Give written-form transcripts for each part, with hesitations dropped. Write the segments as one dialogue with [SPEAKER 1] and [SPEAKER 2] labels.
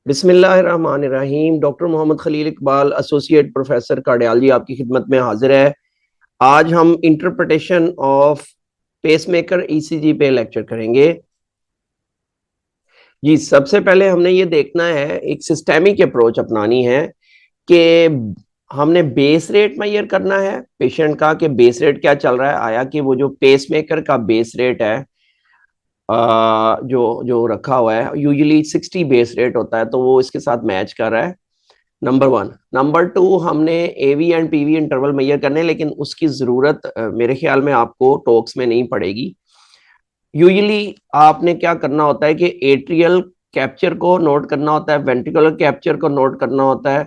[SPEAKER 1] बिस्मिल्लाहिर्रहमानिर्रहीम। Doctor Mohammad Khalil Iqbal, associate professor cardiology, आपकी खिदमत में हाजिर है। आज हम इंटरप्रिटेशन ऑफ पेसमेकर ईसीजी पे लेक्चर करेंगे। जी, सबसे पहले हमने ये देखना है, एक सिस्टेमिक अप्रोच अपनानी है कि हमने बेस रेट मेजर करना है पेशेंट का, कि बेस रेट क्या चल रहा है। आया कि वो जो पेसमेकर का बेस रेट है जो जो रखा हुआ है, यूजुअली 60 बेस रेट होता है, तो वो इसके साथ मैच कर रहा है। Number one. नंबर टू, हमने एवी एंड पीवी इंटरवल मेजर करने, लेकिन उसकी जरूरत मेरे ख्याल में आपको टॉक्स में नहीं पड़ेगी। यूजुअली आपने क्या करना होता है कि एट्रियल कैप्चर को नोट करना होता है, वेंट्रिकुलर कैप्चर को नोट करना होता है,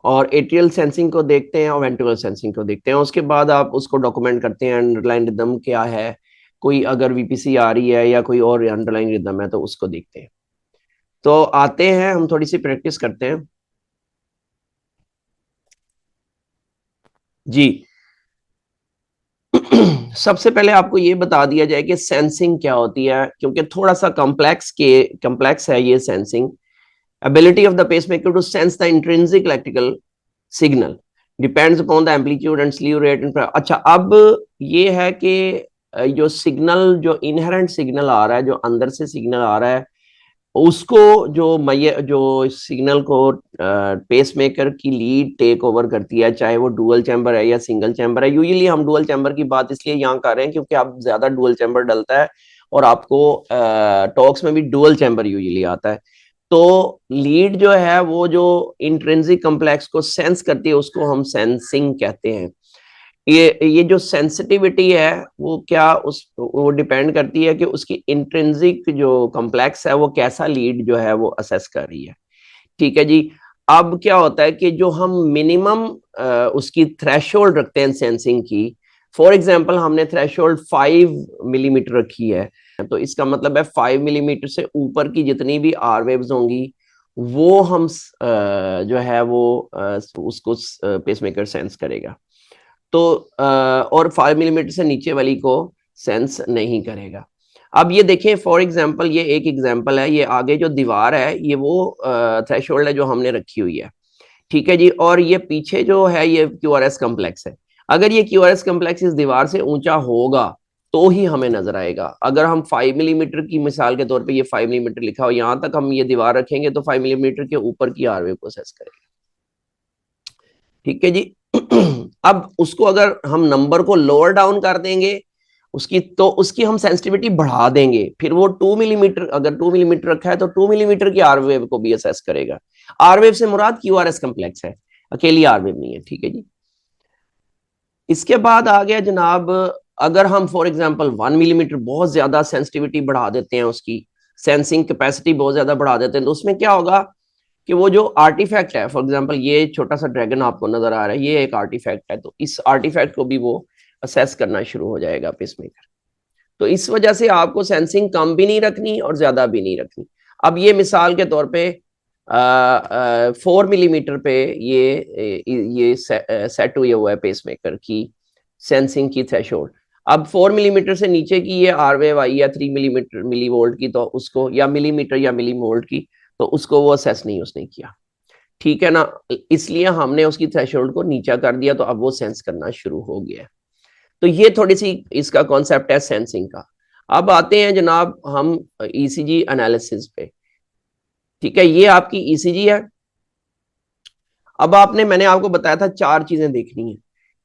[SPEAKER 1] और एट्रियल सेंसिंग को देखते हैं और वेंट्रिकुलर सेंसिंग को देखते हैं। उसके बाद आप उसको डॉक्यूमेंट करते हैं, अंडरलाइन रिदम क्या है, कोई अगर वीपीसी आ रही है या कोई और अंडरलाइन रिदम है तो उसको देखते हैं। तो आते हैं, हम थोड़ी सी प्रैक्टिस करते हैं जी। सबसे पहले आपको ये बता दिया जाए कि सेंसिंग क्या होती है, क्योंकि थोड़ा सा कॉम्प्लेक्स है ये sensing. ability of the pacemaker to sense the intrinsic electrical signal depends upon the amplitude and slew rate and अच्छा, अब ये है कि जो सिग्नल, जो इनहेरेंट सिग्नल आ रहा है, जो अंदर से सिग्नल आ रहा है, उसको जो सिग्नल को पेसमेकर की लीड टेक ओवर करती है, चाहे वो डुअल चैम्बर है या सिंगल चैम्बर है। यूजुअली हम डुअल चैम्बर की बात इसलिए यहाँ कर रहे हैं क्योंकि आप ज्यादा डुअल चैम्बर डलता है और आपको टॉक्स में भी डुअल चैम्बर यूजुअली आता है। तो लीड जो है वो जो इंट्रिंसिक कॉम्प्लेक्स को सेंस करती है, उसको हम सेंसिंग कहते हैं। ये जो सेंसिटिविटी है वो डिपेंड करती है कि उसकी इंट्रिंसिक जो कॉम्प्लेक्स है वो कैसा लीड जो है वो असेस कर रही है। ठीक है जी। अब क्या होता है कि जो हम मिनिमम उसकी थ्रेशोल्ड रखते हैं सेंसिंग की, फॉर एग्जांपल हमने थ्रेशोल्ड 5 मिलीमीटर रखी है, तो इसका मतलब है 5 मिलीमीटर से ऊपर की जितनी भी आर वेव्स होंगी वो हम जो है वो उसको पेसमेकर सेंस करेगा। तो और 5 मिलीमीटर से नीचे वाली को सेंस नहीं करेगा। अब ये देखें, फॉर एग्जांपल ये एक एग्जांपल है, ये आगे जो दीवार है ये वो थ्रेशोल्ड है जो हमने रखी हुई है। ठीक है जी। और ये पीछे जो है ये क्यूआरएस कम्प्लेक्स है। अगर ये क्यूआरएस कम्प्लेक्स इस दीवार से ऊंचा होगा तो ही हमें नजर आएगा। अगर हम 5 मिलीमीटर की मिसाल के तौर पे, ये 5 मिलीमीटर लिखा हो, यहां तक हम ये दीवार रखेंगे तो 5 मिलीमीटर के ऊपर की आरवे को सेंस करेगा। ठीक है जी। अब उसको अगर हम नंबर को लोअर डाउन कर देंगे उसकी हम सेंसिटिविटी बढ़ा देंगे, फिर वो 2 मिलीमीटर, अगर 2 मिलीमीटर रखा है तो 2 मिलीमीटर की आरवेव को भी असेस करेगा। आरवेव से मुराद क्यूआरएस कम्प्लेक्स है, अकेली आरवेव नहीं है। ठीक है जी। इसके बाद आ गया जनाब, अगर हम फॉर एग्जांपल 1 मिलीमीटर बहुत ज्यादा सेंसिटिविटी बढ़ा देते हैं, उसकी सेंसिंग कैपेसिटी बहुत ज्यादा बढ़ा देते हैं, तो उसमें क्या होगा कि वो जो आर्टिफैक्ट है, फॉर एग्जांपल ये छोटा सा ड्रैगन आपको नजर आ रहा है, ये एक आर्टिफैक्ट है, तो इस आर्टिफैक्ट को भी वो असेस करना शुरू हो जाएगा पेसमेकर। तो इस वजह से आपको सेंसिंग कम भी नहीं रखनी और ज्यादा भी नहीं रखनी। अब ये मिसाल के तौर पे 4 मिलीमीटर पे ये सेट हुए हुआ है पेसमेकर की सेंसिंग की थ्रेशोल्ड। अब 4 मिलीमीटर से नीचे की ये आर वेव आई है 3 मिलीमीटर मिली वोल्ट की, तो उसको, या मिलीमीटर या मिली वोल्ट की, तो उसको वो असेस नहीं उसने किया। ठीक है ना, इसलिए हमने उसकी थ्रेशोल्ड को नीचा कर दिया, तो अब वो सेंस करना शुरू हो गया। तो ये थोड़ी सी इसका कॉन्सेप्ट है सेंसिंग का। अब आते हैं जनाब हम ईसीजी एनालिसिस पे। ठीक है, ये आपकी ईसीजी है। अब मैंने आपको बताया था 4 चीजें देखनी है,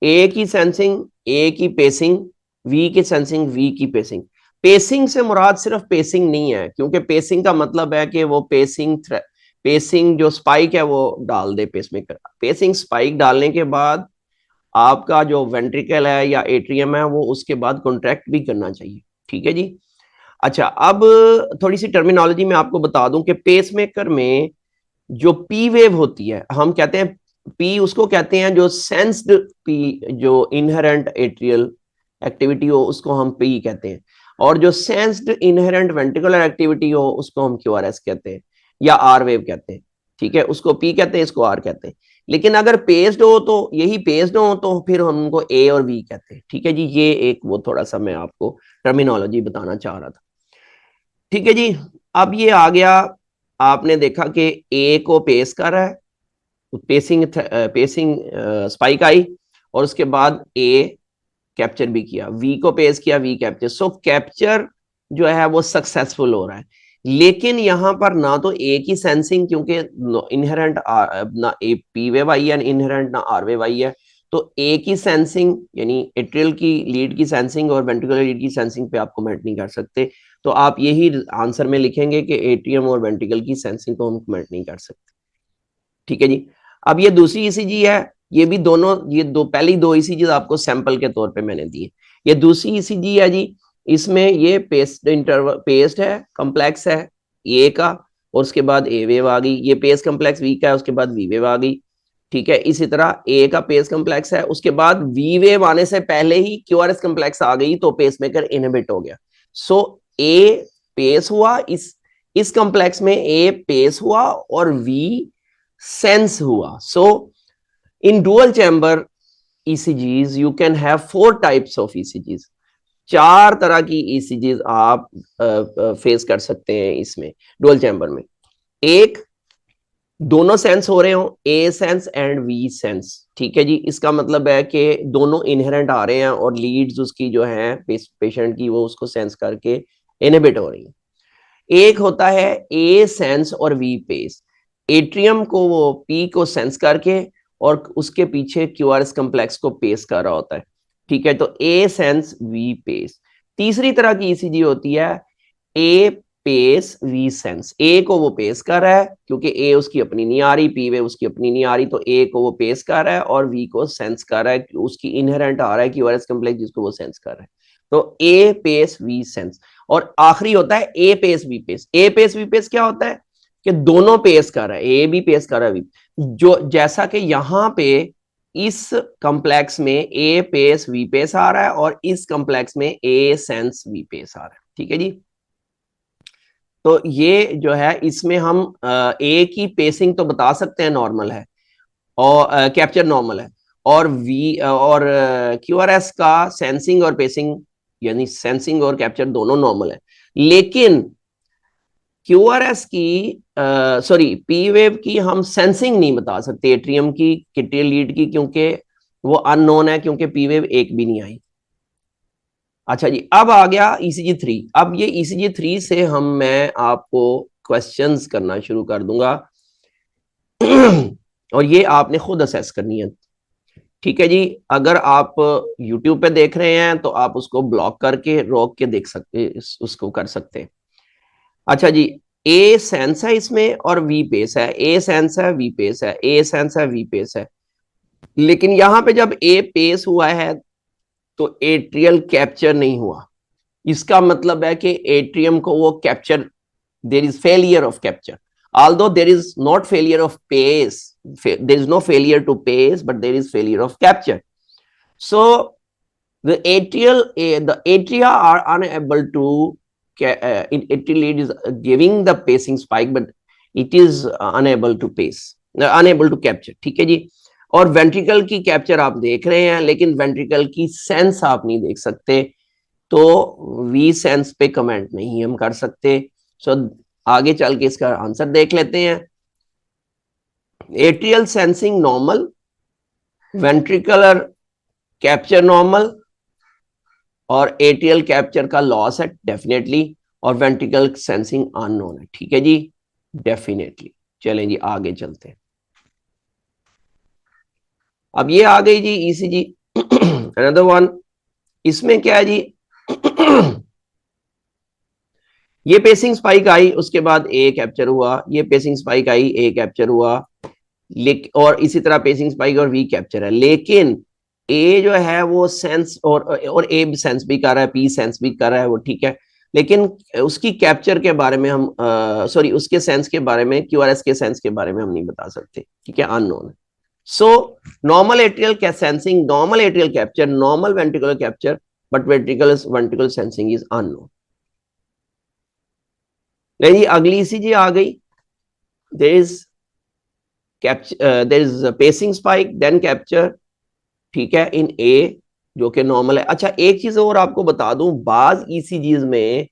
[SPEAKER 1] ए की सेंसिंग, ए की पेसिंग, वी की सेंसिंग, वी की पेसिंग। पेसिंग से मुराद सिर्फ पेसिंग नहीं है, क्योंकि पेसिंग का मतलब है कि वो पेसिंग जो स्पाइक है वो डाल दे पेसमेकर। पेसिंग स्पाइक डालने के बाद आपका जो वेंट्रिकल है या एट्रियम है वो उसके बाद कॉन्ट्रैक्ट भी करना चाहिए। ठीक है जी। अच्छा, अब थोड़ी सी टर्मिनोलॉजी में आपको बता दूं कि पेसमेकर में जो पी वेव होती है, हम कहते हैं पी, उसको कहते हैं जो सेंस्ड पी, जो इनहेरेंट एट्रियल एक्टिविटी हो उसको हम पी कहते हैं, और जो सेंस्ड इनहेरेंट वेंट्रिकुलर एक्टिविटी हो उसको हम क्यूआरएस कहते हैं या आर वेव कहते हैं। ठीक है, उसको पी कहते हैं, इसको आर कहते हैं। लेकिन अगर पेस्ड हो तो फिर हम उनको ए और वी कहते हैं। ठीक है जी, ये एक वो थोड़ा सा मैं आपको टर्मिनोलॉजी बताना चाह रहा था। ठीक है जी। अब ये आ गया आपने देखा कि ए को पेस कर रहा है, पेसिंग स्पाइक आई, और उसके बाद ए कैप्चर भी किया, वी को पेस किया, वी कैप्चर। सो कैप्चर जो है वो सक्सेसफुल हो रहा है। लेकिन यहां पर ना तो ए की सेंसिंग, क्योंकि इनहेरेंट ना ए पी वेव आई है, इनहेरेंट ना आर वेव आई है, तो ए की सेंसिंग यानी एट्रियल की लीड की सेंसिंग और वेंट्रिकुलर लीड की सेंसिंग पे आप कमेंट नहीं कर सकते। तो आप यही आंसर में लिखेंगे कि एट्रियम और वेंट्रिकल की सेंसिंग को हम कमेंट नहीं कर सकते। ठीक है जी। अब ये दूसरी ईसीजी है, ये भी दोनों, ये दो पहली दो ईसीजी आपको सैंपल के तौर पे मैंने दी है। ये दूसरी ईसीजी है जी, इसमें ये पेस्ट इंटरवल पेस्ट है, कॉम्प्लेक्स है ए का, और उसके बाद ए वेव आ गई। ये पेस कॉम्प्लेक्स वी का है, उसके बाद वी वेव आ गई। ठीक है, इसी तरह ए का पेस कॉम्प्लेक्स है, उसके बाद वी वेव आने से पहले ही क्यूआरएस कॉम्प्लेक्स आ गई, तो पेसमेकर इनहिबिट हो गया। सो ए पेस हुआ, इस कॉम्प्लेक्स में ए पेस हुआ और वी सेंस हुआ। So in dual chamber ECGs you can have 4 types of ECGs, 4 तरह की ECGs आप फेस कर सकते हैं इसमें डुअल चैम्बर में। एक, दोनों सेंस हो रहे हो, A sense and V sense. ठीक है जी, इसका मतलब है कि दोनों इनहेरेंट आ रहे हैं और लीड्स उसकी जो है पेशेंट की वो उसको सेंस करके इनहिबिट हो रही है। एक होता है ए सेंस और वी पेस, एट्रियम को वो पी को सेंस करके और उसके पीछे क्यूआरएस कॉम्प्लेक्स को पेस कर रहा होता है। ठीक है, तो ए सेंस वी पेस। तीसरी तरह की ईसीजी होती है ए पेस वी सेंस, ए को वो पेस कर रहा है क्योंकि ए उसकी अपनी नहीं आ रही, पी वे उसकी अपनी नहीं आ रही, तो ए को वो पेस कर रहा है और वी को सेंस कर रहा है, उसकी इनहेरेंट आ रहा है क्यूआरएस कॉम्प्लेक्स जिसको वो सेंस कर रहा है। तो ए पेस वी सेंस। और आखिरी होता है A pace V pace. A pace V pace क्या होता है कि दोनों पेस कर रहा है, ए भी पेस कर रहा है, जो जैसा कि यहां पे इस कॉम्प्लेक्स में ए पेस वी पेस आ रहा है और इस कॉम्प्लेक्स में ए सेंस वी पेस आ रहा है। ठीक है जी, तो ये जो है इसमें हम ए की पेसिंग तो बता सकते हैं नॉर्मल है और कैप्चर नॉर्मल है, और वी और क्यूआरएस का सेंसिंग और पेसिंग यानी सेंसिंग और कैप्चर दोनों नॉर्मल है। लेकिन क्यूआरएस की सॉरी पी वेव की हम सेंसिंग नहीं बता सकते एट्रियम की एट्रियल लीड की, क्योंकि वो अननोन है, क्योंकि पी वेव एक भी नहीं आई। अच्छा जी, अब आ गया ECG 3। अब ये ECG 3 से मैं आपको क्वेश्चंस करना शुरू कर दूंगा और ये आपने खुद असेस करनी है। ठीक है जी, अगर आप YouTube पे देख रहे हैं तो आप उसको ब्लॉक करके रोक के देख सकते, उसको कर सकते हैं। अच्छा जी, ए सेंस है इसमें और वी पेस है, ए सेंस है वी पेस है, ए सेंस है वी पेस है। लेकिन यहां पे जब ए पेस हुआ है तो एट्रियल कैप्चर नहीं हुआ। इसका मतलब है कि एट्रियम को वो capture, there is failure of capture, although there is not failure of pace, there is no failure to pace, but there is failure of capture. So the atria are unable to atrial lead is giving the pacing spike, but it is unable to pace, unable to capture. ठीक है जी, और ventricle की capture आप देख रहे हैं लेकिन ventricle की सेंस आप नहीं देख सकते, तो वी सेंस पे कमेंट नहीं हम कर सकते। सो आगे चल के इसका आंसर देख लेते हैं। Atrial sensing normal, ventricular capture normal, और एट्रियल कैप्चर का लॉस है डेफिनेटली, और वेंट्रिकल सेंसिंग अननोन है। ठीक है जी, डेफिनेटली। चलें जी आगे चलते हैं। अब ये आ गई जी ECG अनदर वन। इसमें क्या है जी ये पेसिंग स्पाइक आई, उसके बाद ए कैप्चर हुआ, ये पेसिंग स्पाइक आई, ए कैप्चर हुआ, और इसी तरह पेसिंग स्पाइक और वी कैप्चर है। लेकिन ए जो है वो सेंस और ए सेंस भी कर रहा है, पी सेंस भी कर रहा है, वो ठीक है, लेकिन उसकी कैप्चर के बारे में हम सॉरी उसके सेंस के बारे में, क्यूआरएस के सेंस के बारे में हम नहीं बता सकते। ठीक है, अननोन है। So normal atrial sensing, normal atrial capture, normal ventricular capture, but ventricular sensing is unknown. नहीं, अगली ECG आ गई। There is pacing spike then capture. ठीक है, इन ए जो कि नॉर्मल है। अच्छा, एक चीज और आपको बता दूं, बाज ECGs में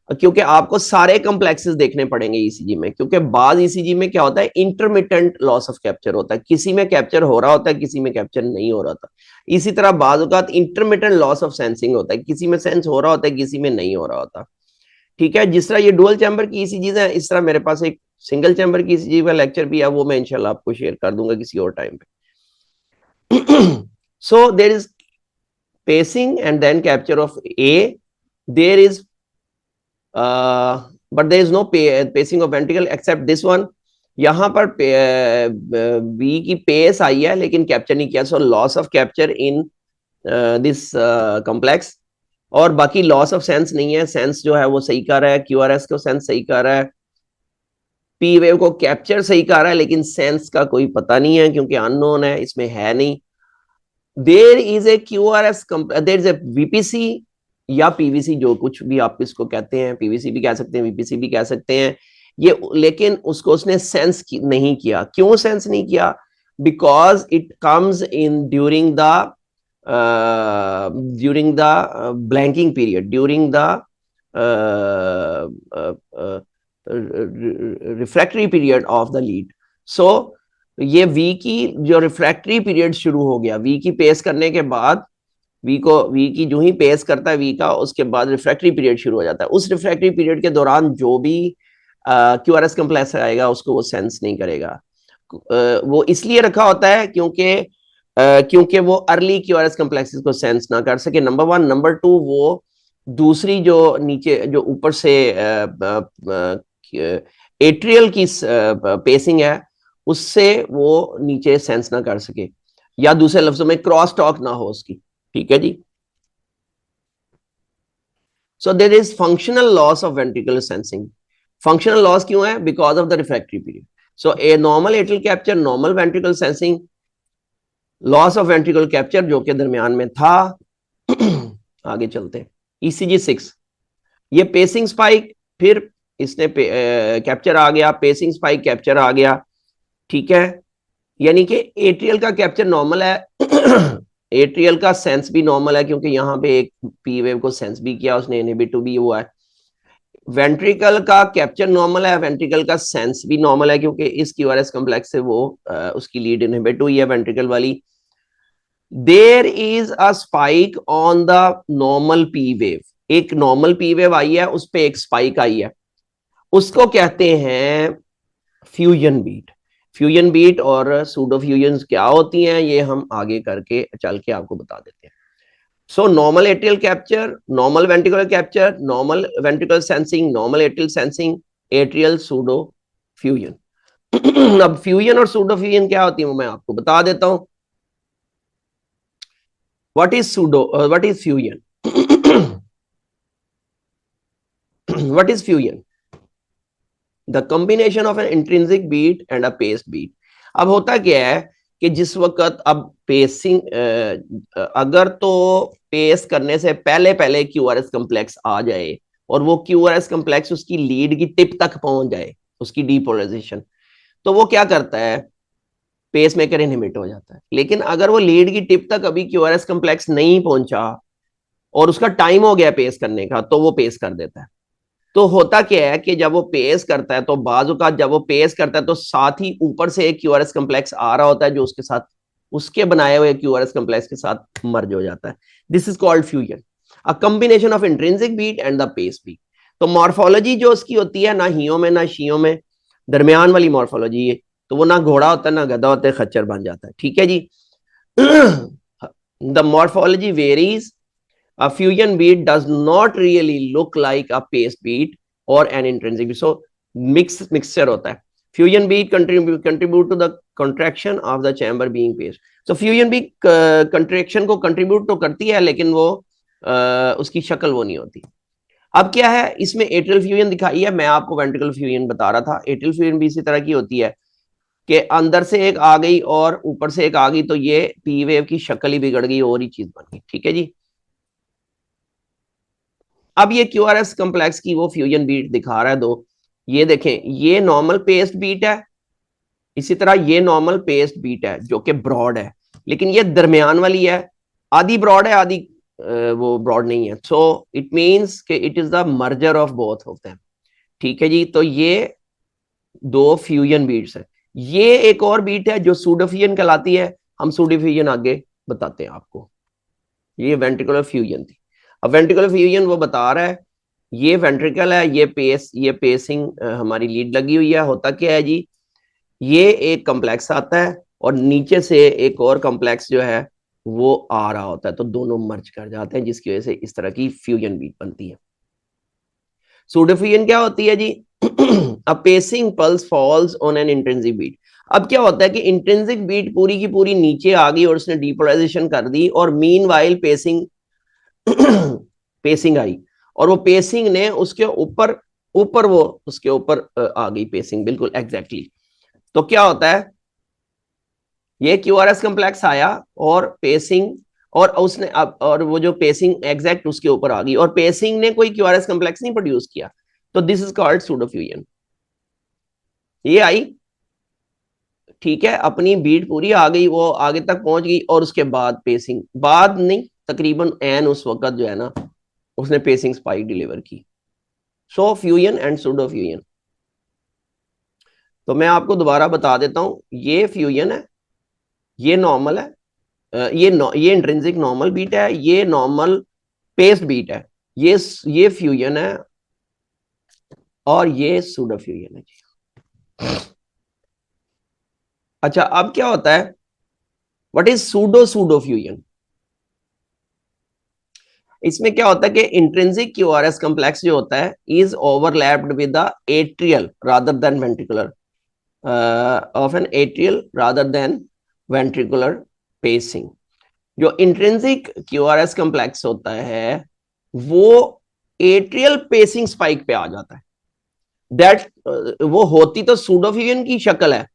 [SPEAKER 1] क्योंकि आपको सारे कॉम्प्लेक्सेस देखने पड़ेंगे ईसीजी में, क्योंकि बाद ईसीजी में क्या होता है, इंटरमिटेंट लॉस ऑफ कैप्चर होता है, किसी में कैप्चर हो रहा होता है, किसी में कैप्चर नहीं हो रहा था। इसी तरह बाद औक़ात इंटरमिटेंट लॉस ऑफ सेंसिंग होता है, किसी में सेंस हो रहा होता है, किसी में नहीं हो रहा होता। ठीक है, जिस तरह ये डुअल चैम्बर की ईसीजीज है, इस तरह मेरे पास एक सिंगल चैम्बर की ईसीजी का लेक्चर भी है, वो मैं इंशाल्लाह आपको शेयर कर दूंगा किसी और टाइम पे। So there is pacing and then capture of A. There is but there is no pacing of ventricle except this one. यहाँ पर B की पेस आई है लेकिन कैप्चर नहीं किया, so loss of capture in this complex, और बाकी loss of sense नहीं है, सेंस जो है वो सही कर रहा है, क्यूआरएस को सेंस सही कर रहा है, पी वेव को कैप्चर सही कर रहा है, लेकिन सेंस का कोई पता नहीं है क्योंकि अननोन है, इसमें है नहीं। There is a QRS, there is a VPC या PVC, जो कुछ भी आप इसको कहते हैं, PVC भी कह सकते हैं, VPC भी कह सकते हैं ये, लेकिन उसको उसने सेंस नहीं किया। क्यों सेंस नहीं किया? Because it comes in during the blanking period, during the refractory period of the lead. So ये वी की जो रिफ्रैक्टरी पीरियड शुरू हो गया, वी की पेस करने के बाद, वी की जो ही पेस करता है वी का, उसके बाद रिफ्रैक्टरी पीरियड शुरू हो जाता है। उस रिफ्रैक्टरी पीरियड के दौरान जो भी QRS कॉम्प्लेक्स आएगा उसको वो सेंस नहीं करेगा। वो इसलिए रखा होता है क्योंकि वो अर्ली QRS कॉम्प्लेक्सेस को सेंस ना कर सके, नंबर 1। नंबर 2, वो दूसरी जो नीचे जो ऊपर से एट्रियल की पेसिंग है उससे वो नीचे सेंस ना कर सके, या दूसरे लफ्जों में क्रॉस टॉक ना हो उसकी। ठीक है जी। So there is functional loss of ventricular sensing. Functional loss क्यों है? Because of the refractory period. So a normal atrial capture, normal ventricular sensing, loss of ventricular capture जो के दरमियान में था। आगे चलते हैं, ECG 6, ये पेसिंग स्पाइक, फिर इसने कैप्चर आ गया, पेसिंग स्पाइक कैप्चर आ गया। ठीक है, यानी कि एट्रियल का कैप्चर नॉर्मल है, एट्रियल का सेंस भी नॉर्मल है क्योंकि यहाँ पे एक पी वेव को सेंस भी किया उसने, इनहिबिट भी हुआ है। वेंट्रिकल का कैप्चर नॉर्मल है, वेंट्रिकल का सेंस भी नॉर्मल है क्योंकि इस QRS कॉम्प्लेक्स से वो उसकी लीड इनहिबिट हुई है वेंट्रिकल वाली। There is a spike on the normal P wave, एक नॉर्मल पी वेव आई है, उस पर एक स्पाइक आई है, उसको कहते हैं फ्यूजन बीट। फ्यूजन बीट और सूडो फ्यूजन क्या होती हैं ये हम आगे करके चल के आपको बता देते हैं। So normal atrial capture, normal ventricular capture, normal ventricular sensing, normal atrial sensing, atrial pseudo fusion. अब फ्यूजन और सूडो फ्यूजन क्या होती है वो मैं आपको बता देता हूं। What is fusion? What is fusion? The combination of an intrinsic beat and a paced beat. अब होता क्या है कि जिस वक्त अब पेसिंग, अगर तो पेस करने से पहले पहले QRS कॉम्प्लेक्स आ जाए और वो QRS कॉम्प्लेक्स उसकी लीड की टिप तक पहुंच जाए, उसकी डीपोलराइजेशन, तो वो क्या करता है, पेस मेकर इनहिबिट हो जाता है। लेकिन अगर वो लीड की टिप तक अभी QRS कॉम्प्लेक्स नहीं पहुंचा और उसका टाइम हो गया पेस करने का, तो वो पेस कर देता है। तो होता क्या है कि जब वो पेस करता है तो बाजू का, जब वो पेस करता है तो साथ ही ऊपर से एक QRS कॉम्प्लेक्स आ रहा होता है जो उसके साथ, उसके बनाए हुए QRS कॉम्प्लेक्स के साथ मर्ज हो जाता है। This is called fusion, a combination of intrinsic beat and the pace beat. तो मॉर्फोलॉजी जो उसकी होती है, ना हियों में ना शीयों में, दरमियान वाली मॉर्फोलॉजी है, तो वो ना घोड़ा होता है ना गधा होता है, खच्चर बन जाता है। ठीक है जी। The morphology varies. A fusion beat does not really look like a paced beat or an intrinsic beat. So mixture होता है। Fusion beat contribute to the contraction of the chamber being paced. So fusion beat contraction को contribute तो करती है लेकिन वो उसकी शक्ल वो नहीं होती। अब क्या है, इसमें एट्रियल फ्यूजन दिखाई है, मैं आपको वेंट्रिकल फ्यूजन बता रहा था। एट्रियल फ्यूजन भी इसी तरह की होती है कि अंदर से एक आ गई और ऊपर से एक आ गई, तो ये पी वेव की शक्ल ही बिगड़ गई और ही चीज बन गई। ठीक है जी। अब ये QRS कॉम्प्लेक्स की वो फ्यूजन बीट दिखा रहा है दो, ये देखें, ये नॉर्मल पेस्ट बीट है, इसी तरह ये नॉर्मल पेस्ट बीट है जो कि ब्रॉड है, लेकिन ये दरमियान वाली है, आधी ब्रॉड है आधी वो ब्रॉड नहीं है, सो इट मींस कि it is the merger of both of them. ठीक है जी, तो ये दो फ्यूजन बीट्स है। ये एक और बीट है जो सूडोफ्यूजन कहलाती है, हम सूडोफ्यूजन आगे बताते हैं आपको। ये वेंट्रिकुलर फ्यूजन थी। अब वेंट्रिकुलर फ्यूजन वो बता रहा है, ये वेंट्रिकल है, ये पेसिंग हमारी लीड लगी हुई है। होता क्या है जी, ये एक कॉम्प्लेक्स आता है और नीचे से एक और कॉम्प्लेक्स जो है वो आ रहा होता है, तो दोनों मर्ज कर जाते हैं, जिसकी वजह से इस तरह की फ्यूजन बीट बनती है। सूडोफ्यूजन क्या होती है जी? A pacing pulse falls on an intrinsic beat. अब क्या होता है कि इंट्रिंसिक बीट पूरी की पूरी नीचे आ गई और उसने डीपोलराइजेशन कर दी, और मीनवाइल पेसिंग पेसिंग आई, और वो पेसिंग ने उसके ऊपर ऊपर वो उसके ऊपर आ गई पेसिंग, बिल्कुल एग्जैक्टली। तो क्या होता है, ये क्यूआरएस कॉम्प्लेक्स आया और पेसिंग, और उसने अब और वो जो पेसिंग एग्जैक्ट उसके ऊपर आ गई, और पेसिंग ने कोई क्यूआरएस कॉम्प्लेक्स नहीं प्रोड्यूस किया, तो दिस इज कॉल्ड सूडोफ्यूजन। ये आई, ठीक है, अपनी बीट पूरी आ गई, वो आगे तक पहुंच गई, और उसके बाद पेसिंग, बाद नहीं तकरीबन एन उस वक्त जो है ना, उसने पेसिंग स्पाइक डिलीवर की। सो फ्यूजन एंड सूडोफ्यूजन। तो मैं आपको दोबारा बता देता हूं, ये फ्यूजन है, ये नॉर्मल है, ये इंट्रिंसिक नॉर्मल बीट है, ये नॉर्मल पेस्ड बीट है, ये फ्यूजन है, और ये सूडो फ्यूजन है जी। अच्छा, अब क्या होता है, what is pseudo pseudo fusion? इसमें क्या होता है कि इंट्रिंसिक क्यूआरएस कॉम्प्लेक्स जो होता है is overlapped with the atrial rather than ventricular, of an atrial rather than ventricular pacing. जो इंट्रिंसिक क्यूआरएस कॉम्प्लेक्स होता है वो एट्रियल पेसिंग स्पाइक पे आ जाता है। दैट वो होती तो सूडोफ्यूजन की शक्ल है,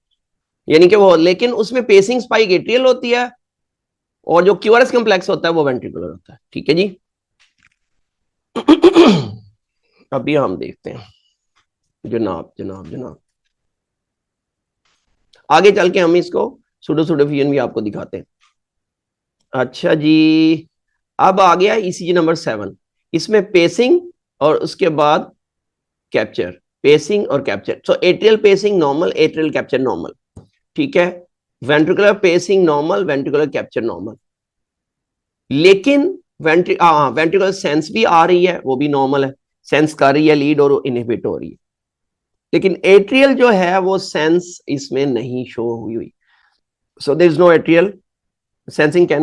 [SPEAKER 1] यानी कि वो, लेकिन उसमें पेसिंग स्पाइक एट्रियल होती है, और जो क्यूआरएस कॉम्प्लेक्स होता है वो वेंट्रिकुलर होता है। ठीक है जी। अभी हम देखते हैं, जनाब जनाब जनाब, आगे चल के हम इसको सूडो सूडोफ्यूजन भी आपको दिखाते हैं। अच्छा जी, अब आ गया ईसीजी नंबर 7। इसमें पेसिंग और उसके बाद कैप्चर, पेसिंग और capture. So atrial pacing normal, atrial capture normal, ठीक है। Ventricular pacing normal, ventricular capture normal, लेकिन वेंट्रिकुलर सेंस भी आ रही है, वो भी नॉर्मल है, सेंस कर रही है लीड और इनहिबिट हो रही है। लेकिन एट्रियल जो है वो सेंस इसमें नहीं शो हुई। So there is no atrial sensing, can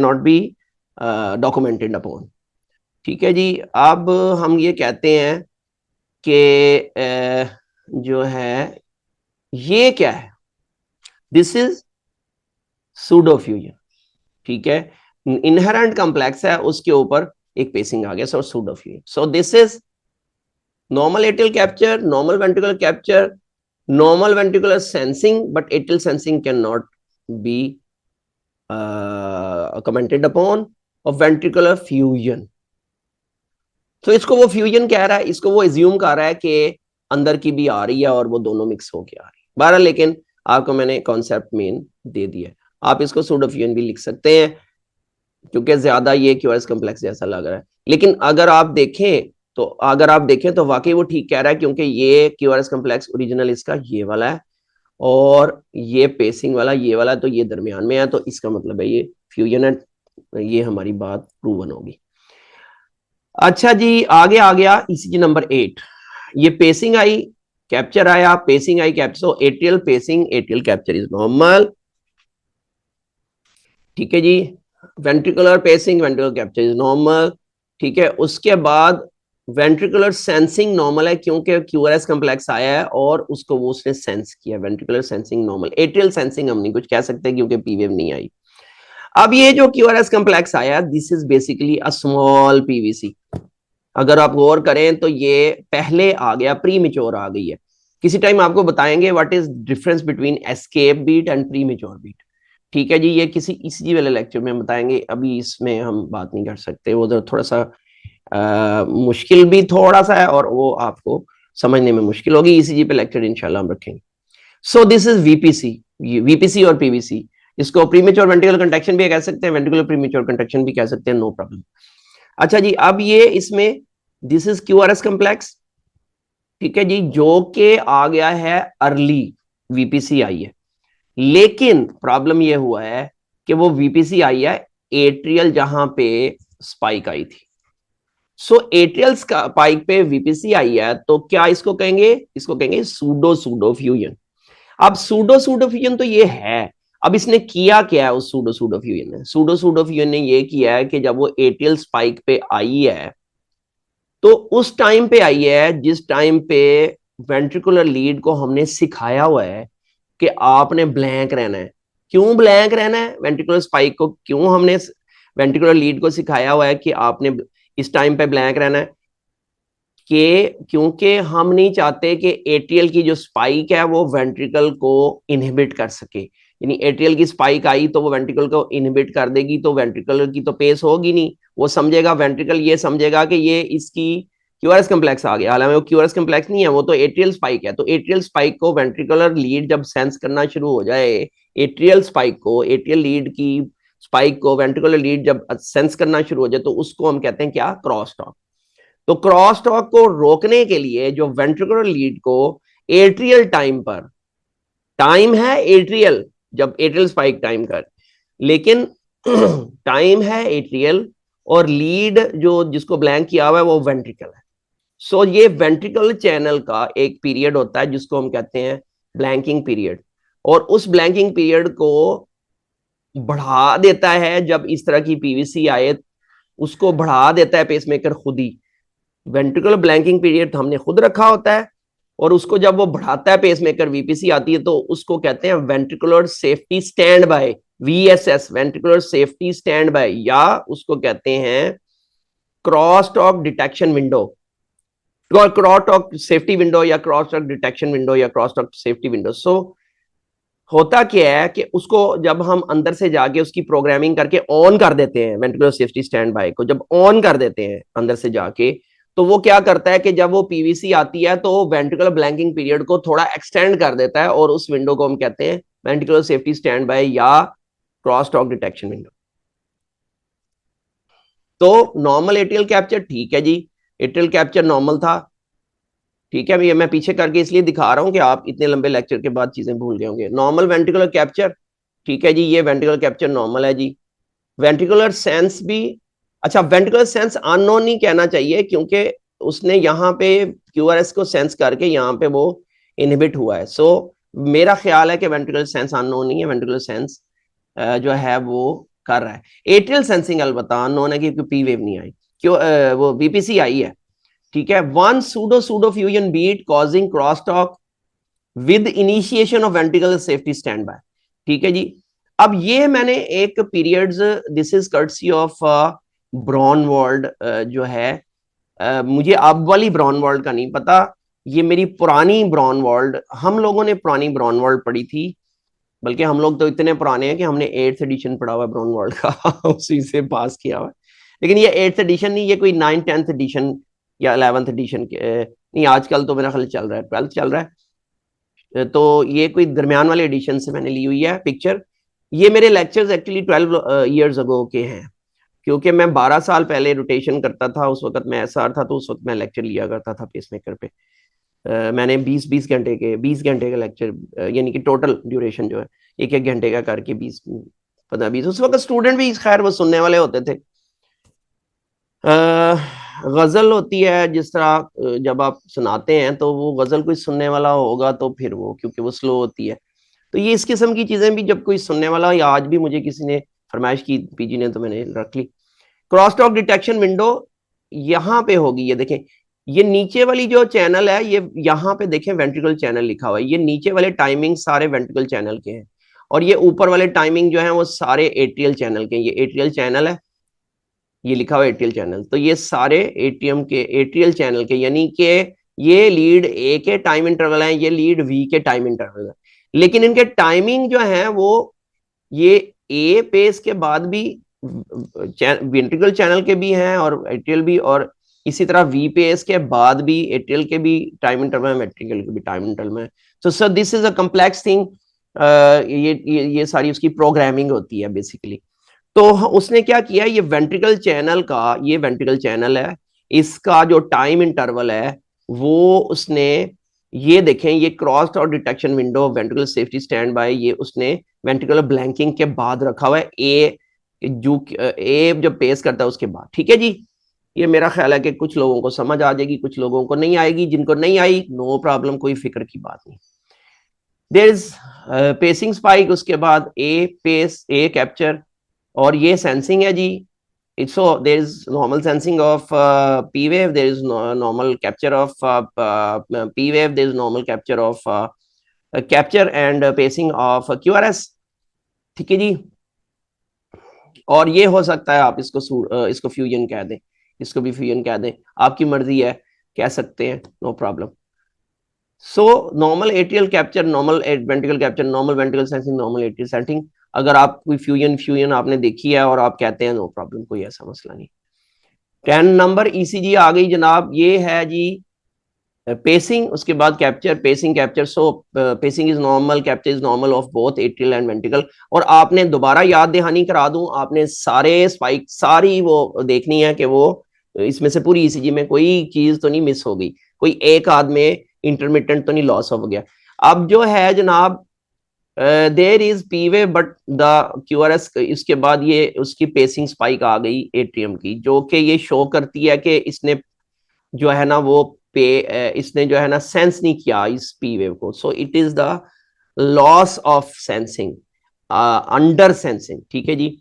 [SPEAKER 1] not be documented upon. ठीक है जी। अब हम ये कहते हैं कि जो है ये क्या है, दिस इज सूडोफ्यूजन। ठीक है, इनहेरेंट कॉम्प्लेक्स है, उसके ऊपर एक पेसिंग आ गया, सो pseudofusion. So this is normal atrial capture, normal ventricular capture, normal ventricular sensing, but atrial sensing cannot be commented upon, of ventricular fusion। तो इसको वो फ्यूजन कह रहा है, इसको वो एज्यूम कर रहा है कि अंदर की भी आ रही है और वो दोनों मिक्स होके आ रही है। बहरहाल, लेकिन आपको मैंने कॉन्सेप्ट मेन दे दिया। आप इसको सूडो फ्यूजन भी लिख सकते हैं, क्योंकि ज्यादा ये क्यूआरएस कॉम्प्लेक्स जैसा लग रहा है। लेकिन अगर आप देखें तो वाकई वो ठीक कह रहा है, क्योंकि ये क्यूआरएस कॉम्प्लेक्स ओरिजिनल इसका ये वाला है, और ये पेसिंग वाला ये वाला, तो ये दरमियान में है, तो इसका मतलब है ये फ्यूजन है। ये हमारी बात प्रूवन होगी। अच्छा जी, आगे आ गया ईसीजी नंबर 8। ये पेसिंग आई, कैप्चर आया, पेसिंग आई, capture. So atrial pacing, atrial capture is normal. ठीक है जी। Ventricular pacing, ventricular capture is normal. ठीक है, उसके बाद वेंट्रिकुलर सेंसिंग नॉर्मल है, क्योंकि क्यूआरएस कॉम्प्लेक्स आया है और उसको वो उसने सेंस किया, ventricular sensing normal. Atrial sensing हम नहीं कुछ कह सकते क्योंकि पीवेव नहीं आई। अब ये जो क्यूआरएस कॉम्प्लेक्स आया, this is basically a small PVC. अगर आप गौर करें तो ये पहले आ गया, प्री मेच्योर आ गई है। किसी टाइम आपको बताएंगे what is difference between escape beat and premature beat. ठीक है जी, ये किसी इसी वाले लेक्चर में बताएंगे, अभी इसमें हम बात नहीं कर सकते, वो थोड़ा सा मुश्किल भी थोड़ा सा है, और वो आपको समझने में मुश्किल होगी। ईसीजी पे लेक्चर इंशाल्लाह हम रखेंगे। सो दिस इज वीपीसी, वीपीसी और पीवीसी। इसको प्रीमेच्योर वेंट्रिकुलर कंट्रैक्शन भी कह सकते हैं, वेंट्रिकुलर प्रीमेच्योर कंट्रैक्शन भी कह सकते हैं, नो प्रॉब्लम। अच्छा जी, अब ये इसमें दिस इज क्यूआरएस कम्प्लेक्स, ठीक है जी, जो कि आ गया है अर्ली वीपीसी आई है, लेकिन प्रॉब्लम ये हुआ है कि वो वीपीसी आई है एट्रियल जहां पे स्पाइक आई थी। सो एट्रियल स्पाइक पे वीपीसी आई है, तो क्या इसको कहेंगे, इसको कहेंगे सूडो सूडो फ्यूजन। अब सूडो सूडो फ्यूजन तो ये है, अब इसने किया क्या है उस सूडो सूडो फ्यूजन ने, सूडो सूडो फ्यूजन ने ये किया है कि जब वो एट्रियल स्पाइक पे आई है, तो उस टाइम पे आई है जिस टाइम पे वेंट्रिकुलर लीड को हमने सिखाया हुआ है कि आपने ब्लैंक रहना है। क्यों ब्लैंक रहना है वेंट्रिकुलर स्पाइक को, क्यों हमने वेंट्रिकुलर लीड को सिखाया हुआ है कि आपने इस टाइम पे ब्लैंक रहना है, कि क्योंकि हम नहीं चाहते कि एट्रियल की जो स्पाइक है वो वेंट्रिकल को इनहिबिट कर सके, यानी एट्रियल की स्पाइक आई तो वो वेंट्रिकल को इनहिबिट कर देगी, तो वेंट्रिकल की तो पेस होगी नहीं, वो समझेगा वेंट्रिकल ये समझेगा कि ये इसकी क्यूआरएस कम्प्लेक्स आ गया, हालांकि वो क्यूआरएस कम्प्लेक्स नहीं है, वो तो एट्रियल स्पाइक है। तो एट्रियल स्पाइक को वेंट्रिकुलर लीड जब सेंस करना शुरू हो जाए, एट्रियल स्पाइक को, एट्रियल लीड की स्पाइक को वेंट्रिकुलर लीड जब सेंस करना शुरू हो जाए, तो उसको हम कहते हैं क्या, क्रॉस टॉक। तो क्रॉस टॉक को रोकने के लिए जो वेंट्रिकुलर लीड को एट्रियल टाइम पर, टाइम है एट्रियल जब एट्रियल स्पाइक टाइम कर, लेकिन टाइम है एट्रियल और लीड जो जिसको ब्लैंक किया हुआ है वो वेंट्रिकल है। सो ये वेंट्रिकल चैनल का एक पीरियड होता है जिसको हम कहते हैं ब्लैंकिंग पीरियड, और उस ब्लैंकिंग पीरियड को बढ़ा देता है जब इस तरह की पीवीसी आए, उसको बढ़ा देता है पेसमेकर खुद ही। वेंट्रिकुलर ब्लैंकिंग पीरियड तो हमने खुद रखा होता है, और उसको जब वो बढ़ाता है पेसमेकर, वीपीसी आती है, तो उसको कहते हैं ventricular safety stand by, VSS, ventricular safety stand by, या उसको कहते हैं cross talk detection window, cross talk safety window, या क्रॉस टॉक डिटेक्शन विंडो, या क्रॉस टॉक सेफ्टी विंडो। सो होता क्या है कि उसको जब हम अंदर से जाके उसकी प्रोग्रामिंग करके ऑन कर देते हैं, वेंट्रिकुलर सेफ्टी स्टैंड बाय को जब ऑन कर देते हैं अंदर से जाके, तो वो क्या करता है कि जब वो पीवीसी आती है तो वेंट्रिकुलर ब्लैंकिंग पीरियड को थोड़ा एक्सटेंड कर देता है, और उस विंडो को हम कहते हैं वेंट्रिकुलर सेफ्टी स्टैंड बाय या क्रॉस टॉक डिटेक्शन विंडो। तो नॉर्मल एट्रियल कैप्चर ठीक है जी, एट्रियल कैप्चर नॉर्मल था, ठीक है, मैं पीछे करके इसलिए दिखा रहा हूं कि आप इतने लंबे लेक्चर के बाद चीजें भूल गए होंगे। नॉर्मल वेंट्रिकुलर कैप्चर, ठीक है जी, ये वेंट्रिकुलर कैप्चर नॉर्मल है जी। वेंट्रिकुलर सेंस भी, अच्छा वेंट्रिकुलर सेंस अननोन नहीं कहना चाहिए, क्योंकि उसने यहाँ पे क्यूआरएस को सेंस करके यहाँ पे वो इनहिबिट हुआ है। सो मेरा ख्याल है कि वेंट्रिकुलर सेंस अननोन नहीं है, वेंट्रिकुलर सेंस जो है वो कर रहा है। एट्रियल सेंसिंग अलबत्ता अननोन है, क्योंकि पी वेव नहीं आई, क्यों वो बीपीसी आई है, ठीक है। One pseudo pseudo fusion beat causing cross talk with initiation of ventricular safety standby, ठीक है जी। अब ये मैंने एक periods, this is courtesy of Braunwald जो है, मुझे अब वाली ब्रॉनवॉल्ड का नहीं पता, ये मेरी पुरानी ब्रॉनवॉल्ड, हम लोगों ने पुरानी ब्रॉनवॉल्ड पढ़ी थी, बल्कि हम लोग तो इतने पुराने हैं कि हमने 8th एडिशन पढ़ा हुआ है ब्रॉनवॉल्ड का उसी से पास किया हुआ है। लेकिन ये 8th एडिशन नहीं, ये कोई 9th 10th एडिशन या 11th एडिशन के नहीं, आजकल तो मेरा ख्याल चल रहा है 12th चल रहा है, तो ये कोई दरमियान वाले एडिशन से मैंने ली हुई है पिक्चर। ये मेरे लेक्चर्स एक्चुअली 12 ईयर्स अगो के हैं, क्योंकि मैं 12 साल पहले रोटेशन करता था, उस वक्त मैं एसआर था, तो उस वक्त मैं लेक्चर लिया करता था पेसमेकर पे। मैंने 20 घंटे का लेक्चर, यानी कि टोटल ड्यूरेशन जो है 1 घंटे का करके 15-20, उस वक्त स्टूडेंट भी खैर वो सुनने वाले होते थे। गजल होती है जिस तरह जब आप सुनाते हैं तो वो गजल कोई सुनने वाला होगा तो फिर वो, क्योंकि वो स्लो होती है, तो ये इस किस्म की चीजें भी जब कोई सुनने वाला, या आज भी मुझे किसी ने फरमाइश की पीजी ने, तो मैंने रख ली। क्रॉस टॉक डिटेक्शन विंडो यहाँ पे होगी, ये देखें, ये नीचे वाली जो चैनल है, ये यहाँ पे देखें वेंट्रिकल चैनल लिखा हुआ है, ये नीचे वाले टाइमिंग सारे वेंट्रिकल चैनल के हैं, और ये ऊपर वाले टाइमिंग जो है वो सारे एट्रियल चैनल के, ये एट्रियल चैनल है, ये लिखा हुआ एट्रियल चैनल, तो ये सारे एटीएम के एट्रियल चैनल के, यानी कि ये लीड ए के टाइम इंटरवल है, ये लीड वी के टाइम इंटरवल है, लेकिन इनके टाइमिंग जो है वो ये ए पेस के बाद भी वेंट्रिकल चैनल के भी हैं और एट्रियल भी, और इसी तरह वी पेस के बाद भी एट्रियल के भी टाइम इंटरवल है, वेंट्रिकल के भी टाइम इंटरवल है। सो this is a complex thing, ये सारी उसकी प्रोग्रामिंग होती है बेसिकली। तो उसने क्या किया, ये वेंट्रिकल चैनल का, ये वेंट्रिकल चैनल है, इसका जो टाइम इंटरवल है वो उसने, ये देखें, ये क्रॉस्ड और detection window ventricle safety stand by, ये उसने वेंट्रिकुलर ब्लैंकिंग के बाद रखा हुआ है, ए जब पेस करता है उसके बाद। ठीक है जी, ये मेरा ख्याल है कि कुछ लोगों को समझ आ जाएगी, कुछ लोगों को नहीं आएगी। जिनको नहीं आई नो प्रॉब्लम, कोई फिक्र की बात नहीं। देयर इज पेसिंग स्पाइक, उसके बाद ए पेस, ए कैप्चर, और ये सेंसिंग है जी। So there is normal sensing of P wave, there is normal capture of P wave, there is normal capture of capture and pacing of QRS। ठीक है जी। और ये हो सकता है आप इसको फ्यूजन कह दें, इसको भी फ्यूजन कह दें, आपकी मर्जी है, कह सकते हैं, no problem. So normal atrial capture, normal ventricle capture, normal ventricle sensing, normal atrial sensing. अगर आप कोई फ्यूजन आपने देखी है और आप कहते हैं नो प्रॉब्लम, कोई ऐसा मसला नहीं। 10 नंबर ईसीजी आ गई जनाब, ये है जी पेसिंग, उसके बाद capture, pacing capture. So pacing is normal, capture is normal of both atrial and ventricle. और आपने दोबारा याद दहानी करा दूं, आपने सारे स्पाइक सारी वो देखनी है कि वो इसमें से पूरी ईसीजी में कोई चीज तो नहीं मिस हो गई, कोई एक आध में इंटरमिटेंट तो नहीं लॉस हो गया। अब जो है जनाब, there is P wave but the QRS, इसके बाद ये उसकी पेसिंग स्पाइक आ गई एट्रियम की, जो कि ये शो करती है कि इसने जो है ना वो इसने जो है ना सेंस नहीं किया इस पी वेव को। So it is the loss of sensing, under sensing. ठीक है जी।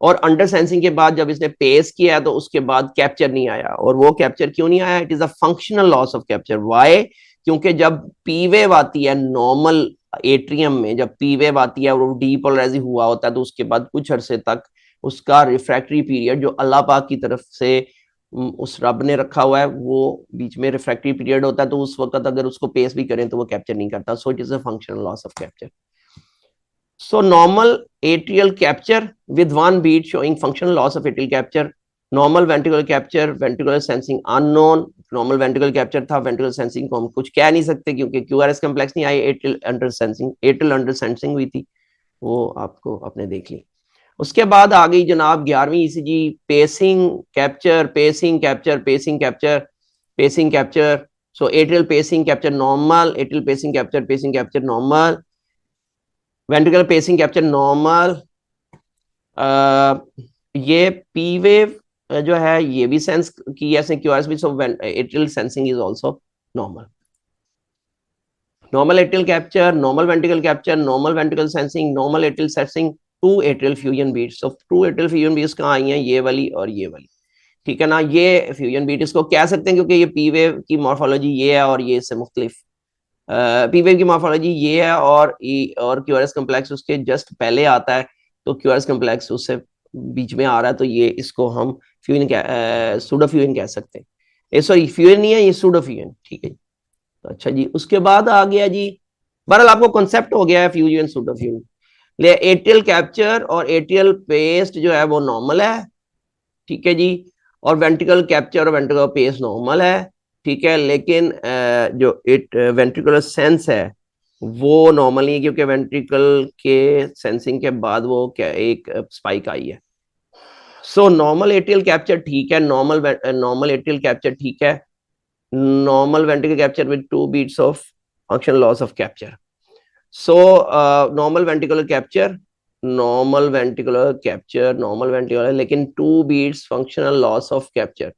[SPEAKER 1] और अंडर सेंसिंग के बाद जब इसने पेस किया तो उसके बाद कैप्चर नहीं आया। और वो कैप्चर क्यों नहीं आया? It is a functional loss of capture. Why? क्योंकि जब पी वेव आती है नॉर्मल एट्रियम में, जब पी वेव आती है और वो डीपोलराइज हुआ होता है, तो उसके बाद कुछ अरसे तक उसका रिफ्रैक्टरी पीरियड जो अल्लाह पाक की तरफ से उस रब ने रखा हुआ है, वो बीच में रिफ्रैक्टरी पीरियड होता है, तो उस वक्त अगर उसको पेस भी करें तो वो कैप्चर नहीं करता। So it is a functional loss of capture. So normal atrial capture with one beat showing functional loss of atrial capture, normal ventricular capture, ventricular sensing unknown, normal ventricular capture था, ventricular sensing को हम कुछ कह नहीं सकते क्योंकि QRS complex नहीं आई, atrial under sensing हुई थी, वो आपको आपने देख ली। उसके बाद आ गई जनाब 11वीं ECG, pacing capture, pacing capture, pacing capture, pacing capture. So atrial pacing capture normal, atrial pacing capture normal, ventricular pacing capture normal. ये पी वेव जो है ये भी सेंस की है क्यूआरएस भी। So atrial sensing is also normal. Normal atrial capture, normal ventricle capture, normal ventricle sensing, normal atrial sensing, two atrial fusion beats. So two atrial fusion beats कहाँ आई हैं? ये वाली और ये वाली। ठीक है ना, ये फ्यूजन बीट इसको कह सकते हैं क्योंकि ये पी वेव की मॉर्फोलॉजी ये है और ये इससे मुख्तलिफ। पी वेव की मॉर्फोलॉजी ये है और क्यूआरएस कम्प्लेक्स उसके जस्ट पहले आता है, तो क्यूआरएस कम्प्लेक्स उससे बीच में आ रहा है, तो ये इसको हम फ्यूजन सूडो फ्यूजन कह सकते हैं। सॉरी फ्यूजन नहीं है, ये सूडो फ्यूजन। ठीक है, तो अच्छा जी। उसके बाद आ गया जी, बहरहाल आपको कॉन्सेप्ट हो गया है फ्यूजन सूडो फ्यूजन। ले एट्रियल कैप्चर और एट्रियल पेस्ट जो है वो नॉर्मल है। ठीक है जी। और वेंट्रिकल कैप्चर और वेंट्रिकल पेस्ट नॉर्मल है। ठीक है, लेकिन जो वेंट्रिकुलर सेंस है वो नॉर्मल नहीं है क्योंकि वेंट्रिकल के सेंसिंग के बाद वो क्या एक स्पाइक आई है। सो नॉर्मल एट्रियल कैप्चर ठीक है, नॉर्मल एट्रियल कैप्चर ठीक है, normal ventricle capture with 2 beats of functional loss of capture. So normal ventricular capture, normal ventricular capture, normal ventricular, लेकिन 2 beats functional loss of capture.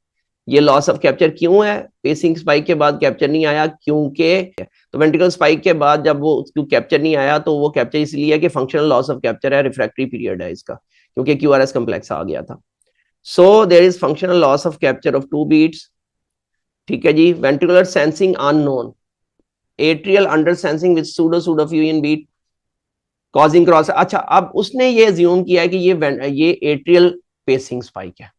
[SPEAKER 1] ये loss of capture क्यों है? Pacing spike के बाद capture नहीं आया क्योंकि, तो वेंट्रिकल स्पाइक के बाद जब वो कैप्चर नहीं आया तो वो कैप्चर इसलिए है कि फंक्शनल लॉस ऑफ कैप्चर है, रिफ्रैक्टरी पीरियड है इसका, क्योंकि क्यूआरएस कम्प्लेक्स आ गया था। So there is functional loss of capture of 2 beats. ठीक है जी। Ventricular sensing unknown, atrial under sensing with pseudo fusion beat causing cross. अच्छा, अब उसने ये अज्यूम किया है कि ये एट्रियल पेसिंग स्पाइक है,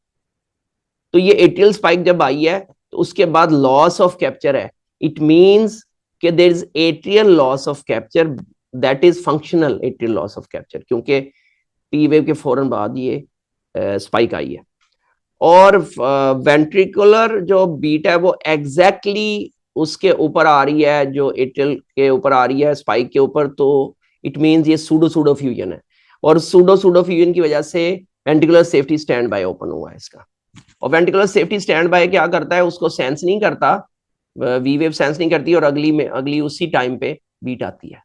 [SPEAKER 1] तो ये एट्रियल स्पाइक जब आई है तो उसके बाद लॉस ऑफ कैप्चर है। इट मींस कि there is atrial loss of capture, that is functional atrial loss of capture, क्योंकि पी वेव के फौरन बाद ये स्पाइक आई है। और वेंट्रिकुलर जो बीट है वो एग्जैक्टली उसके ऊपर आ रही है, जो एट्रियल के ऊपर आ रही है, स्पाइक के ऊपर, तो इट मीन्स ये सूडो सूडो फ्यूजन है, और सूडो सूडो फ्यूजन की वजह से ventricular safety stand by open हुआ है इसका। और वेंट्रिकुलर सेफ्टी स्टैंड बाय क्या करता है, उसको सेंस नहीं करता, वी वेव सेंस नहीं करती, और अगली उसी टाइम पे बीट आती है।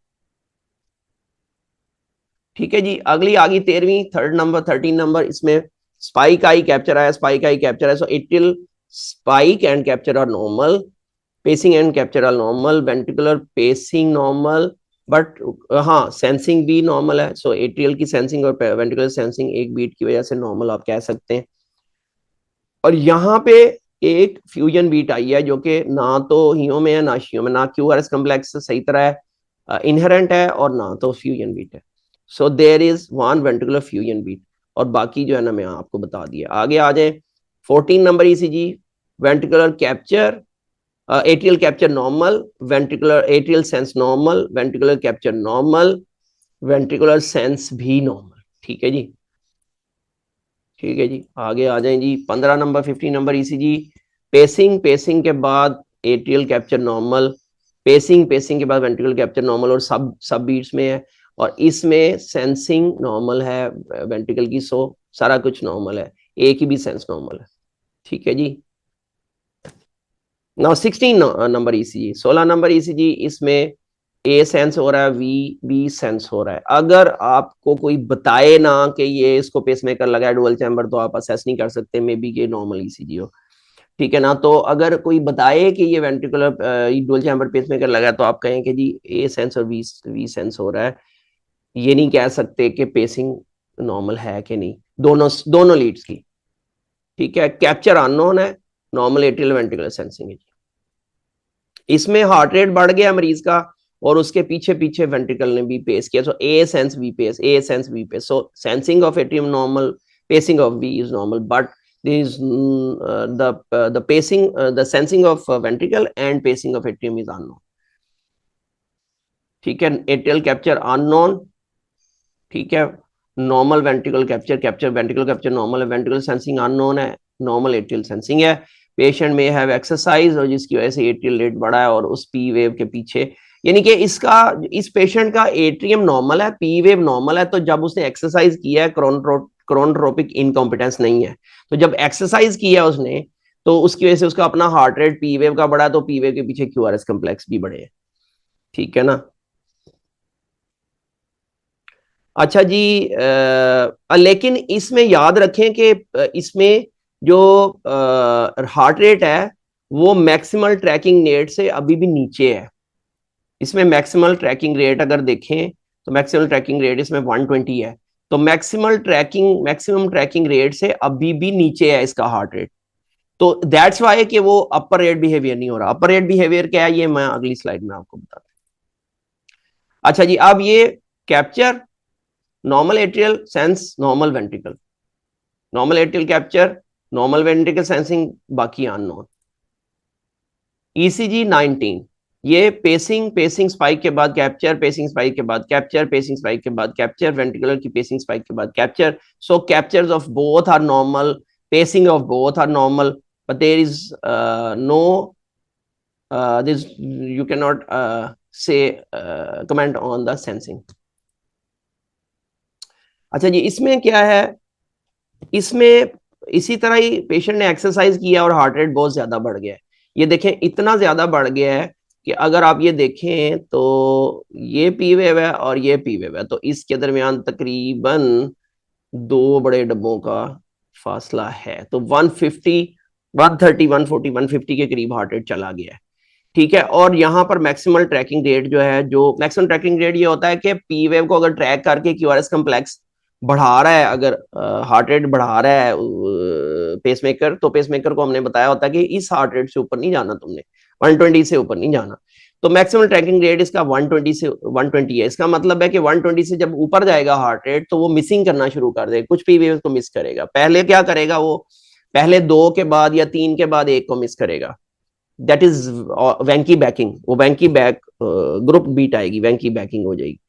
[SPEAKER 1] ठीक है जी, अगली आ गई 13 नंबर, इसमें स्पाइक आई कैप्चर आया, स्पाइक आई कैप्चर आया। So atrial spike and capture are normal, pacing and capture are normal, ventricular pacing normal, but हाँ सेंसिंग भी नॉर्मल है। सो एट्रियल की सेंसिंग और वेंट्रिकुलर सेंसिंग एक बीट की वजह से नॉर्मल आप कह सकते हैं। और यहाँ पे एक फ्यूजन बीट आई है जो कि ना तो हियो में है ना शियो में, ना क्यूआरएस कम्प्लेक्स सही तरह इनहेरेंट है और ना तो फ्यूजन बीट है। So there is one ventricular fusion beat, और बाकी जो है ना मैं आपको बता दिया। आगे आ जाए 14 number ECG, ventricular capture, atrial capture normal, ventricular atrial sense normal, ventricular capture normal, ventricular sense भी नॉर्मल। ठीक है जी, ठीक है जी, आगे आ जाए जी 15 number 15 number ECG, pacing, pacing के बाद atrial capture normal, pacing, pacing के बाद वेंट्रिकुलर कैप्चर नॉर्मल, और सब बीट्स में है, और इसमें सेंसिंग नॉर्मल है वेंट्रिकल की, सो सारा कुछ नॉर्मल है, एक ही भी सेंस नॉर्मल है। ठीक है जी, now 16 number ECG, 16 number ECG, इसमें ए सेंस हो रहा है, बी सेंस हो रहा है। अगर आपको कोई बताए ना कि ये इसको पेसमेकर लगा है डुअल चैम्बर, तो आप असेस नहीं कर सकते मे बी ये नॉर्मल ईसीजी हो। ठीक है ना, तो अगर कोई बताए कि ये वेंट्रिकुलर डुअल चैम्बर पेसमेकर लगा है, तो आप कहें कि जी ए सेंस और वी सेंस हो रहा है, ये नहीं कह सकते कि पेसिंग नॉर्मल है कि नहीं, दोनों लीड्स की। ठीक है, कैप्चर अननोन है, नॉर्मल एट्रियल वेंट्रिकुलर सेंसिंग है। इसमें हार्ट रेट बढ़ गया मरीज का, और उसके पीछे पीछे वेंट्रिकल ने भी पेस किया, so A sense V pace, A sense V pace, so sensing of atrium normal, pacing of V is normal, but there is the pacing, the sensing of ventricle and pacing of atrium is unknown. ठीक है, atrial capture unknown. ठीक है, normal ventricle capture, ventricle capture normal है, ventricle sensing unknown है, normal atrial sensing है। Patient में have exercise, और जिसकी वजह से एट्रियल रेट बढ़ा है, और उस पी वेव के पीछे, यानी कि इस पेशेंट का एट्रियम नॉर्मल है, पी वेव नॉर्मल है, तो जब उसने एक्सरसाइज किया है, क्रोनोट्रोपिक इनकॉम्पिटेंस नहीं है, तो जब एक्सरसाइज किया उसने, तो उसकी वजह से उसका अपना हार्ट रेट पी वेव का बढ़ा, तो पी वेव के पीछे क्यूआरएस कम्प्लेक्स भी बढ़े। ठीक है ना, अच्छा जी, लेकिन इसमें याद रखें कि इसमें जो हार्ट रेट है वो मैक्सिमल ट्रैकिंग रेट से अभी भी नीचे है। इसमें मैक्सिमल ट्रैकिंग रेट अगर देखें तो मैक्सिमल ट्रैकिंग रेट इसमें 120 है, तो मैक्सिमम ट्रैकिंग रेट से अभी भी नीचे है इसका हार्ट रेट, तो दैट्स वाई कि वो अपर रेट बिहेवियर नहीं हो रहा। अपर रेट बिहेवियर क्या है, ये मैं अगली स्लाइड में आपको बताता हूं। अच्छा जी, अब ये capture, normal atrial sense, normal ventricle, normal atrial capture, normal ventricle sensing, बाकी अननोन। ईसीजी 19, ये पेसिंग स्पाइक के बाद कैप्चर, पेसिंग स्पाइक के बाद कैप्चर, पेसिंग स्पाइक के बाद कैप्चर, वेंट्रिकुलर की पेसिंग स्पाइक के बाद capture, so captures of both are normal, pacing of both are normal, but there is no this you cannot say comment on the sensing. अच्छा जी, इसमें क्या है, इसमें इसी तरह ही पेशेंट ने एक्सरसाइज किया और हार्ट रेट बहुत ज्यादा बढ़ गया है। ये देखें इतना ज्यादा बढ़ गया है कि अगर आप ये देखें तो ये पी वेव है और ये पी वेव है, तो इसके दरमियान तकरीबन 2 बड़े डब्बों का फासला है, तो 150 130 140 150 के करीब हार्ट रेट चला गया है। ठीक है, और यहाँ पर मैक्सिमल ट्रैकिंग रेट जो है, जो मैक्सिमम ट्रैकिंग रेट ये होता है कि पी वेव को अगर ट्रैक करके क्यूआरएस कम्प्लेक्स बढ़ा रहा है, अगर हार्ट रेट बढ़ा रहा है पेसमेकर, तो पेसमेकर को हमने बताया होता है कि इस हार्ट रेट से ऊपर नहीं जाना तुमने, 120 से ऊपर नहीं जाना, तो मैक्सिमम ट्रैकिंग रेट इसका 120 है। इसका मतलब है कि 120 से जब ऊपर जाएगा हार्ट रेट, तो वो मिसिंग करना शुरू कर देगा, कुछ पी वेव को मिस करेगा। पहले क्या करेगा वो, पहले 2 के बाद या 3 के बाद 1 को मिस करेगा, दैट इज वैंकी बैकिंग, वो वैंकी बैक ग्रुप बीट आएगी, वैंकी बैकिंग हो जाएगी।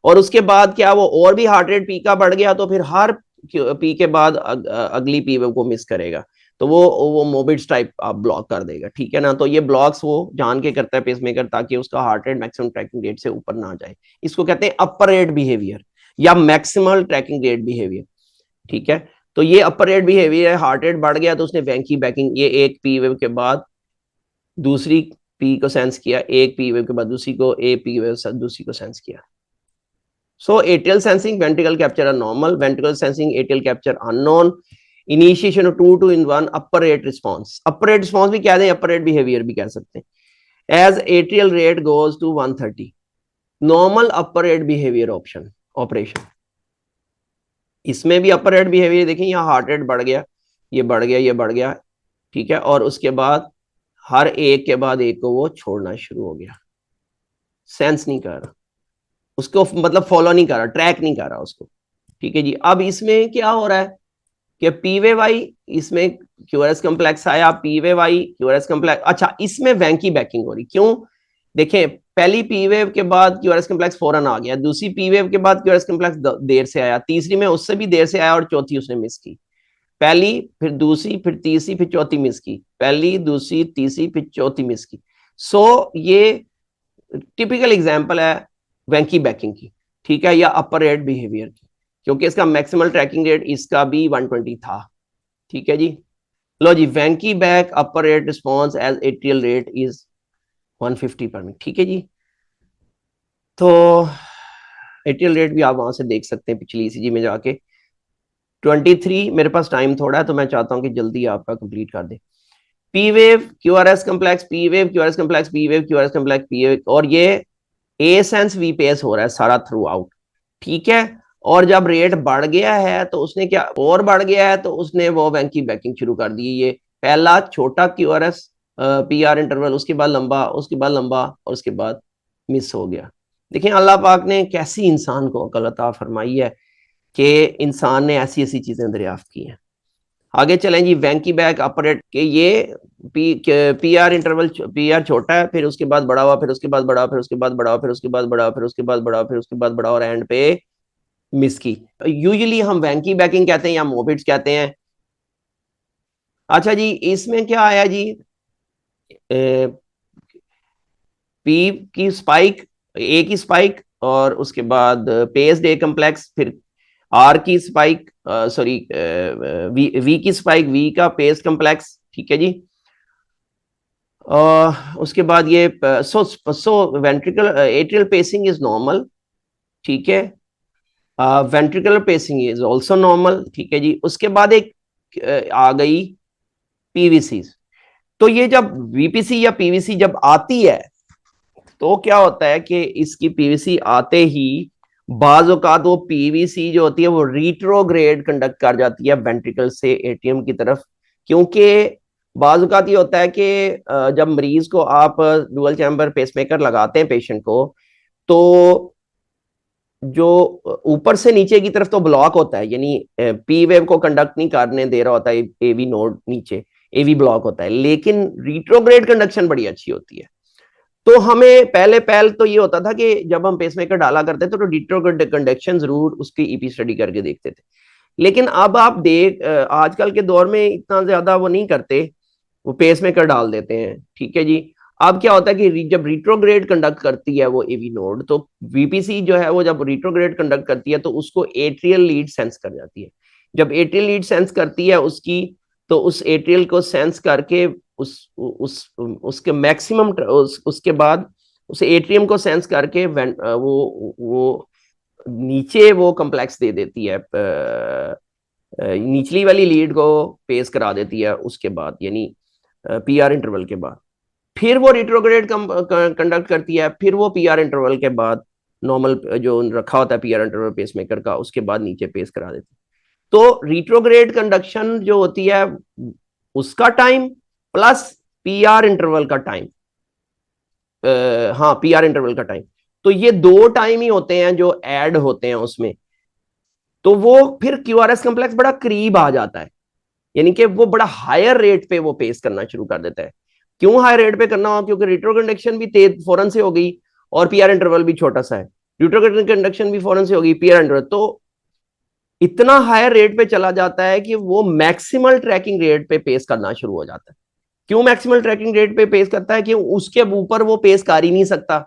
[SPEAKER 1] और उसके बाद क्या, वो और भी हार्ट रेट पी का बढ़ गया, तो फिर हर पी के बाद अगली पी को मिस करेगा, तो वो मोबिट्स टाइप आप ब्लॉक कर देगा, ठीक है ना। तो ये ब्लॉक्स वो जान के करता है पेसमेकर, ताकि उसका heart rate maximum tracking rate से ऊपर ना जाए। इसको कहते हैं अपर रेट बिहेवियर या मैक्सिमल ट्रैकिंग रेट बिहेवियर, ठीक है। तो ये अपर रेट बिहेवियर है, हार्ट रेट बढ़ गया तो उसने वैंकी बैकिंग, ये एक पी वेव के बाद दूसरी पी को सेंस किया, एक पी वेव के बाद दूसरी को, एक पी वेव दूसरी को सेंस किया। So atrial sensing, ventricle capture are normal. Ventricle sensing, atrial capture unknown. Initiation of 2 to in 1 upper rate response. Upper rate response भी क्या दें, upper rate behavior भी कह सकते हैं. As atrial rate goes to 130, normal upper rate behavior option operation. इसमें भी upper rate behavior देखें, यहाँ हार्ट रेट बढ़ गया, ये बढ़ गया, ये बढ़ गया, ठीक है। और उसके बाद हर एक के बाद एक को वो छोड़ना शुरू हो गया, सेंस नहीं कर रहा उसको, मतलब फॉलो नहीं कर रहा, ट्रैक नहीं कर रहा उसको, ठीक है जी। अब इसमें क्या हो रहा है कि पीवे वाई, इसमें क्यूआरएस कम्प्लेक्स आया, पीवे वाई क्यूआरएस कम्प्लेक्स, अच्छा इसमें वैंकी बैकिंग हो रही, क्यों देखें, पहली पीवेव के बाद क्यूआरएस कम्प्लेक्स फौरन आ गया, दूसरी पीवेव के बाद क्यूआरएस कम्प्लेक्स देर से आया, तीसरी में उससे भी देर से आया, और चौथी उसने मिस की। पहली, फिर दूसरी, फिर तीसरी, फिर चौथी मिस की, पहली, दूसरी, तीसरी, फिर चौथी मिस की। सो ये टिपिकल एग्जाम्पल है वैंकी बैकिंग की, ठीक है, या अपर रेट बिहेवियर की, क्योंकि इसका मैक्सिमल ट्रैकिंग रेट इसका भी 120 था, ठीक है जी। लो जी, वैंकी back upper rate response as atrial rate is 150 per minute, ठीक है जी। तो एट्रियल रेट भी आप वहां से देख सकते हैं पिछली ईसीजी में जाके। 23, मेरे पास टाइम थोड़ा है तो मैं चाहता हूं कि जल्दी आपका कंप्लीट कर दे। P wave QRS complex, P wave QRS complex, P wave QRS complex, P wave, और ये ए सेंस वी पेस हो रहा है सारा थ्रू आउट, ठीक है। और जब रेट बढ़ गया है तो उसने क्या, और बढ़ गया है तो उसने वो वैंकी बैकिंग शुरू कर दी। ये पहला छोटा क्यूआरएस पी आर इंटरवल, उसके बाद लंबा, उसके बाद लंबा, और उसके बाद मिस हो गया। देखिए अल्लाह पाक ने कैसी इंसान को अकल अता फरमाई है कि इंसान ने ऐसी ऐसी चीजें दरियाफ्त की हैं। आगे चलें जी, वैंकी बैक ऑपरेट के ये P R interval, P R छोटा है, फिर उसके बाद बड़ा हुआ, फिर उसके बाद बड़ा, फिर उसके बाद बड़ा, फिर उसके बाद बड़ा, फिर उसके बाद बड़ा, फिर उसके बाद बड़ा, और एंड पे मिस की। यूजुअली हम वैंकी बैकिंग कहते हैं या मोबिट्स कहते हैं। अच्छा जी, इसमें क्या आया जी, पी की स्पाइक, ए की स्पाइक, और उसके बाद पेस डे कम्प्लेक्स, फिर आर की स्पाइक, सॉरी वी की स्पाइक, वी का पेस कम्प्लेक्स, ठीक है जी। उसके बाद ये ventricle atrial pacing is normal, ठीक है, ventricular pacing is also normal, ठीक है जी। उसके बाद एक आ गई पीवीसी। तो ये जब वीपीसी या पीवीसी जब आती है तो क्या होता है कि इसकी पीवीसी आते ही बाज औकात वो पीवीसी जो होती है वो रिट्रोग्रेड कंडक्ट कर जाती है वेंट्रिकल से एट्रियम की तरफ। क्योंकि बाज औकात ये होता है कि जब मरीज को आप डुअल चैम्बर पेसमेकर लगाते हैं पेशेंट को, तो जो ऊपर से नीचे की तरफ तो ब्लॉक होता है, यानी पी वेव को कंडक्ट नहीं करने दे रहा होता है, एवी नोड नीचे एवी ब्लॉक होता है, लेकिन रिट्रोग्रेड कंडक्शन बड़ी अच्छी होती है। तो हमें पहले तो ये होता था कि जब हम पेसमेकर डाला करते थे तो रिट्रोग्रेड कंडक्शन जरूर उसकी ईपी स्टडी करके देखते थे। लेकिन अब आप देख आजकल के दौर में इतना ज्यादा वो नहीं करते, वो पेसमेकर डाल देते हैं, ठीक है जी। अब क्या होता है कि जब रिट्रोग्रेड कंडक्ट करती है वो एवी नोड, तो वीपीसी जो है वो जब रिट्रोग्रेड कंडक्ट करती है तो उसको एट्रियल लीड सेंस कर जाती है। जब एट्रियल लीड सेंस करती है उसकी, तो उस एट्रियल को सेंस करके उसके मैक्सिमम उसके बाद उस एट्रियम को सेंस करके वो नीचे वो कम्प्लेक्स दे देती है, निचली वाली लीड को पेस करा देती है उसके बाद, यानी पीआर इंटरवल के बाद। फिर वो रिट्रोग्रेड कंडक्ट करती है, फिर वो पीआर इंटरवल के बाद नॉर्मल जो रखा होता है पीआर इंटरवल पेसमेकर का, उसके बाद नीचे पेस करा देती है। तो रिट्रोग्रेड कंडक्शन जो होती है उसका टाइम प्लस पीआर इंटरवल का टाइम, हाँ पीआर इंटरवल का टाइम, तो ये दो टाइम ही होते हैं जो ऐड होते हैं उसमें। तो वो फिर क्यूआरएस कम्प्लेक्स बड़ा करीब आ जाता है, यानी कि वो बड़ा हायर रेट पे वो पेस करना शुरू कर देता है। क्यों हाई रेट पे करना हो, क्योंकि रिट्रो कंडक्शन भी तेज फौरन से हो गई और पीआर इंटरवल भी छोटा सा है, रिट्रो कंडक्शन भी फौरन से होगी, पीआर इंटरवल। तो इतना हायर रेट पे चला जाता है कि वो मैक्सिमल ट्रैकिंग रेट पे पेस करना शुरू हो जाता है। क्यों मैक्सिमल ट्रैकिंग रेट पे पेस करता है? कि उसके ऊपर वो पेस कर ही नहीं सकता।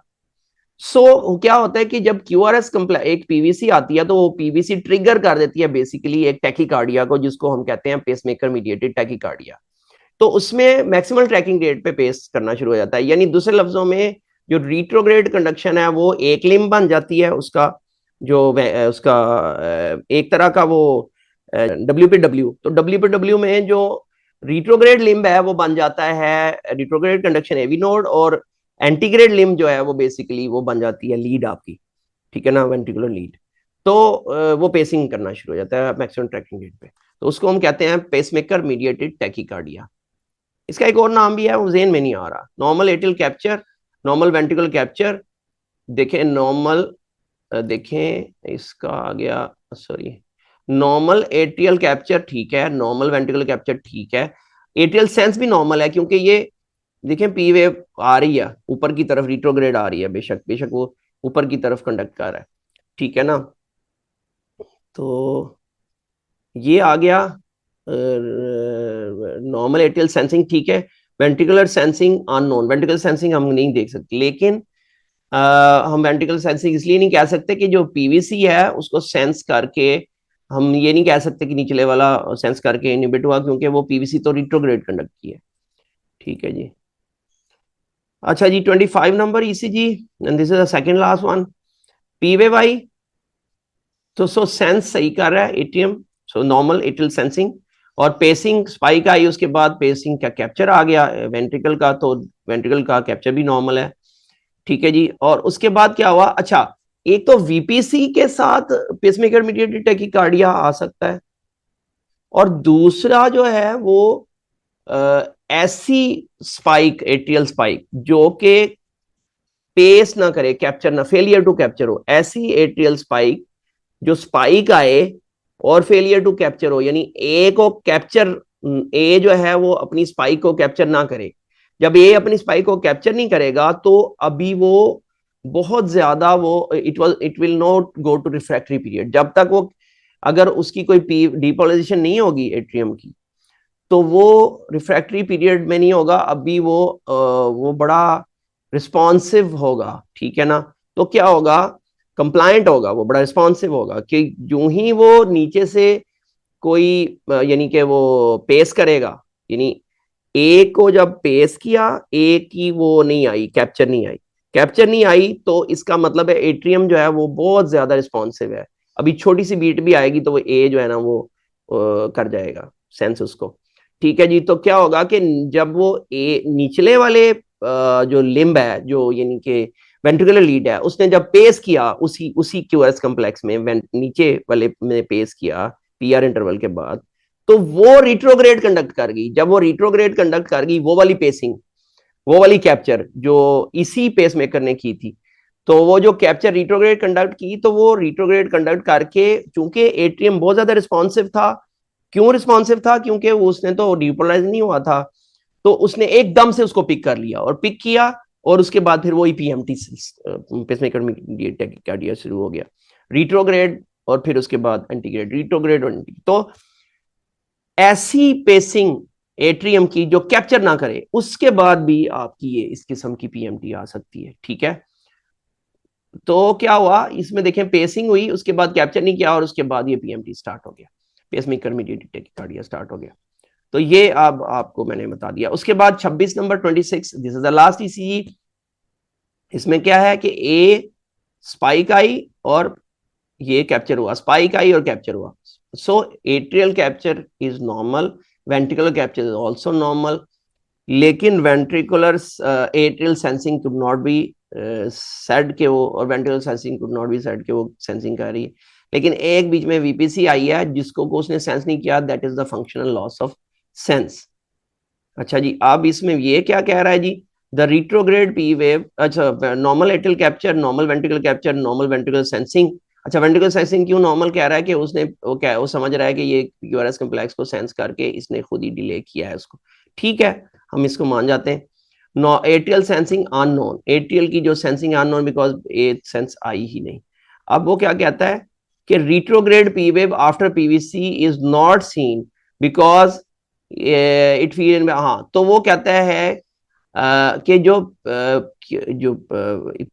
[SPEAKER 1] क्या होता है कि जब क्यूआरएस एक पीवीसी आती है तो वो पीवीसी ट्रिगर कर देती है बेसिकली एक टैकीकार्डिया को, जिसको हम कहते हैं पेसमेकर मीडिएटेड टैकीकार्डिया। तो उसमें मैक्सिमल ट्रैकिंग रेट पे पेस करना शुरू हो जाता है। यानी दूसरे लफ्जों में जो रिट्रोग्रेड कंडक्शन है वो एक लिम्ब बन जाती है उसका, जो उसका एक तरह का वो WPW। तो WPW में जो रिट्रोग्रेड लिम्ब है वो बन जाता है रिट्रोग्रेड कंडक्शन एवी नोड, और एंटीग्रेड लिम्ब जो है वो बेसिकली वो बन जाती है लीड आपकी, ठीक है ना, वेंट्रिकुलर लीड। तो वो पेसिंग करना शुरू हो जाता है मैक्सिमम ट्रैकिंग रेट पे। तो उसको हम कहते हैं पेसमेकर मीडिएटेड टैकीकार्डिया। इसका एक और नाम भी है, वो जेन में नहीं आ रहा। Normal atrial capture, normal ventricle capture. देखें नॉर्मल, देखें इसका आ गया, सॉरी, नॉर्मल एट्रियल कैप्चर ठीक है, नॉर्मल वेंट्रिकल कैप्चर ठीक है, एट्रियल सेंस भी नॉर्मल है क्योंकि ये देखें पी वेव आ रही है ऊपर की तरफ, रिट्रोग्रेड आ रही है, बेशक बेशक वो ऊपर की तरफ कंडक्ट कर रहा है, ठीक है ना। तो ये आ गया नॉर्मल एट्रियल सेंसिंग, ठीक है। Ventricular sensing unknown, ventricular sensing हम नहीं देख सकते, लेकिन हम वेंट्रिकुलर सेंसिंग इसलिए नहीं कह सकते कि जो पीवीसी है उसको सेंस करके, हम ये नहीं कह सकते कि निचले वाला सेंस करके इनहिबिट हुआ, क्योंकि वो पीवीसी तो रिट्रोग्रेड कंडक्ट की है, ठीक है जी। अच्छा जी, 25 number ECG, and this is the second last one, पीवेवाई। तो सो सेंस सही कर रहा है एटीएम, सो नॉर्मल एट्रियल सेंसिंग, और पेसिंग स्पाइक आई, उसके बाद पेसिंग का कैप्चर आ गया वेंट्रिकल का, तो वेंट्रिकल का कैप्चर भी नॉर्मल है, ठीक है जी। और उसके बाद क्या हुआ, अच्छा, एक तो वीपीसी के साथ पेसमेकर मीडिएटेड टैकीकार्डिया आ सकता है, और दूसरा जो है वो ऐसी स्पाइक, एट्रियल स्पाइक जो कि पेस ना करे, कैप्चर ना, फेलियर टू कैप्चर हो, ऐसी एट्रियल स्पाइक जो स्पाइक आए और फेलियर टू कैप्चर हो, यानी ए को कैप्चर, ए जो है वो अपनी स्पाइक को कैप्चर ना करे। जब ए अपनी स्पाइक को कैप्चर नहीं करेगा तो अभी वो बहुत ज्यादा वो it will not go to refractory period, जब तक वो, अगर उसकी कोई डिपोलराइजेशन नहीं होगी एट्रियम की, तो वो रिफ्रैक्टरी पीरियड में नहीं होगा, अभी वो बड़ा रिस्पॉन्सिव होगा, ठीक है ना। तो क्या होगा, कंप्लायंट होगा, वो बड़ा रिस्पॉन्सिव होगा कि यूं ही वो नीचे से कोई यानी कि वो पेस करेगा, यानी ए को जब पेस किया, ए की वो नहीं आई, कैप्चर नहीं आई, कैप्चर नहीं आई, तो इसका मतलब है एट्रियम जो है वो बहुत ज्यादा रिस्पॉन्सिव है। अभी छोटी सी बीट भी आएगी तो वो ए जो है ना वो कर जाएगा सेंस उसको, ठीक है जी। तो क्या होगा कि जब वो ए निचले वाले जो लिम्ब है, जो यानी कि वेंट्रिकुलर लीड है, उसने जब पेस किया उसी उसी क्यूआरएस कॉम्प्लेक्स में नीचे वाले में पेस किया पीआर इंटरवल के बाद, तो वो रिट्रोग्रेड कंडक्ट कर गई। जब वो रिट्रोग्रेड कंडक्ट कर गई, वो वाली पेसिंग, वो वाली कैप्चर जो इसी पेस मेकर ने की थी, तो वो जो कैप्चर रिट्रोग्रेड कंडक्ट की, तो वो रिट्रोग्रेड कंडक्ट करके, चूंकि एट्रियम बहुत ज्यादा रिस्पॉन्सिव था, क्यों रिस्पॉन्सिव था, क्योंकि उसने तो डिपोलराइज नहीं हुआ था, तो उसने एकदम से उसको पिक कर लिया और पिक किया, और उसके बाद फिर वही पीएमटी पेसमेकर में टैकीकार्डिया शुरू हो गया, रिट्रोग्रेड और फिर उसके बाद एंटीग्रेड, रिट्रोग्रेड और एंटी। तो ऐसी पेसिंग एट्रियम की जो कैप्चर ना करे, उसके बाद भी आपकी ये इस किस्म की पीएमटी आ सकती है, ठीक है। तो क्या हुआ इसमें, देखें पेसिंग हुई, उसके बाद कैप्चर नहीं किया, और उसके बाद ये पीएमटी स्टार्ट हो गया, पेसमेकर मीडिएटेड टैकीकार्डिया स्टार्ट हो गया। तो ये अब आपको मैंने बता दिया। उसके बाद 26 number 26, this is the last ECG. इसमें क्या है कि ए स्पाइक आई और ये कैप्चर हुआ, स्पाइक आई और कैप्चर हुआ। So atrial capture is normal, ventricular capture is also normal, लेकिन ventricular atrial sensing could not be said के वो, और ventricular sensing could not be said के वो सेंसिंग कर रही है। लेकिन एक बीच में वीपीसी आई है जिसको को उसने सेंस नहीं किया, that is the functional loss of sense. अच्छा जी, अब इसमें ये क्या कह रहा है जी, द रिट्रोग्रेड पी वेव, अच्छा normal atrial capture, normal ventricle capture, normal ventricle sensing. अच्छा, वेंट्रिकल सेंसिंग क्यों नॉर्मल कह रहा है, कि उसने वो क्या वो समझ रहा है कि ये क्यूआरएस कॉम्प्लेक्स को सेंस करके इसने खुद ही डिले किया है उसको, ठीक है, हम इसको मान जाते हैं। No atrial sensing unknown, atrial की जो sensing unknown, because A sense आई ही नहीं। अब वो क्या कहता है कि retrograde P wave after PVC is not seen because it feel, हाँ तो वो कहता है कि जो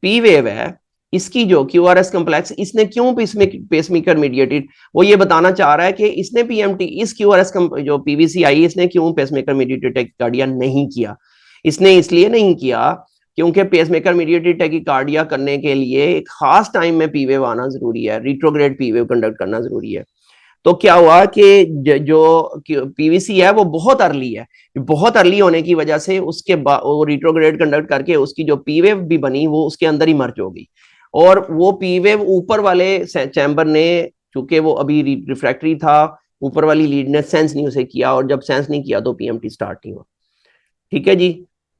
[SPEAKER 1] P wave है इसकी जो QRS कम्प्लेक्स इसने क्यों पेसमेकर मीडिएटेड, वो ये बताना चाह रहा है कि इसने PMT इस QRS जो PVC आई इसने क्यों पेसमेकर मीडिएटेड टैकिकार्डिया नहीं किया। इसने इसलिए नहीं किया क्योंकि पेसमेकर मीडिएटेड टैकिकार्डिया करने के लिए एक खास टाइम में पी वेव आना जरूरी है, रिट्रोग्रेड पी वेव कंडक्ट करना जरूरी है। तो क्या हुआ कि जो पीवीसी है वो बहुत अर्ली है, बहुत अर्ली होने की वजह से उसके वो रिट्रोग्रेड कंडक्ट करके उसकी जो पी वेव भी बनी वो उसके अंदर ही मर्ज हो गई, और वो पी वेव ऊपर वाले चैम्बर ने, चूंकि वो अभी रिफ्रैक्टरी था, ऊपर वाली लीड ने सेंस नहीं उसे किया, और जब सेंस नहीं किया तो पीएमटी स्टार्ट नहीं हुआ। ठीक है जी,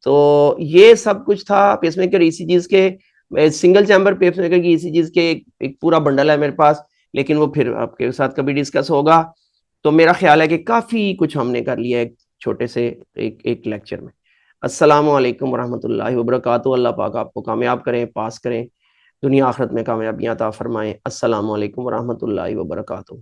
[SPEAKER 1] तो ये सब कुछ था पेसमेकर ईसीजीज के, सिंगल चैम्बर पेसमेकर की ईसीजीज के एक पूरा बंडल है मेरे पास, लेकिन वो फिर आपके साथ कभी डिस्कस होगा। तो मेरा ख्याल है कि काफी कुछ हमने कर लिया है छोटे से एक लेक्चर में। अस्सलाम वालेकुम रहमतुल्लाहि व बरकातहू। अल्लाह पाक आपको कामयाब करें, पास करें, दुनिया आखिरत में कामयाबियां अता फरमाएं। अस्सलाम वालेकुम रहमतुल्लाहि व बरकातहू।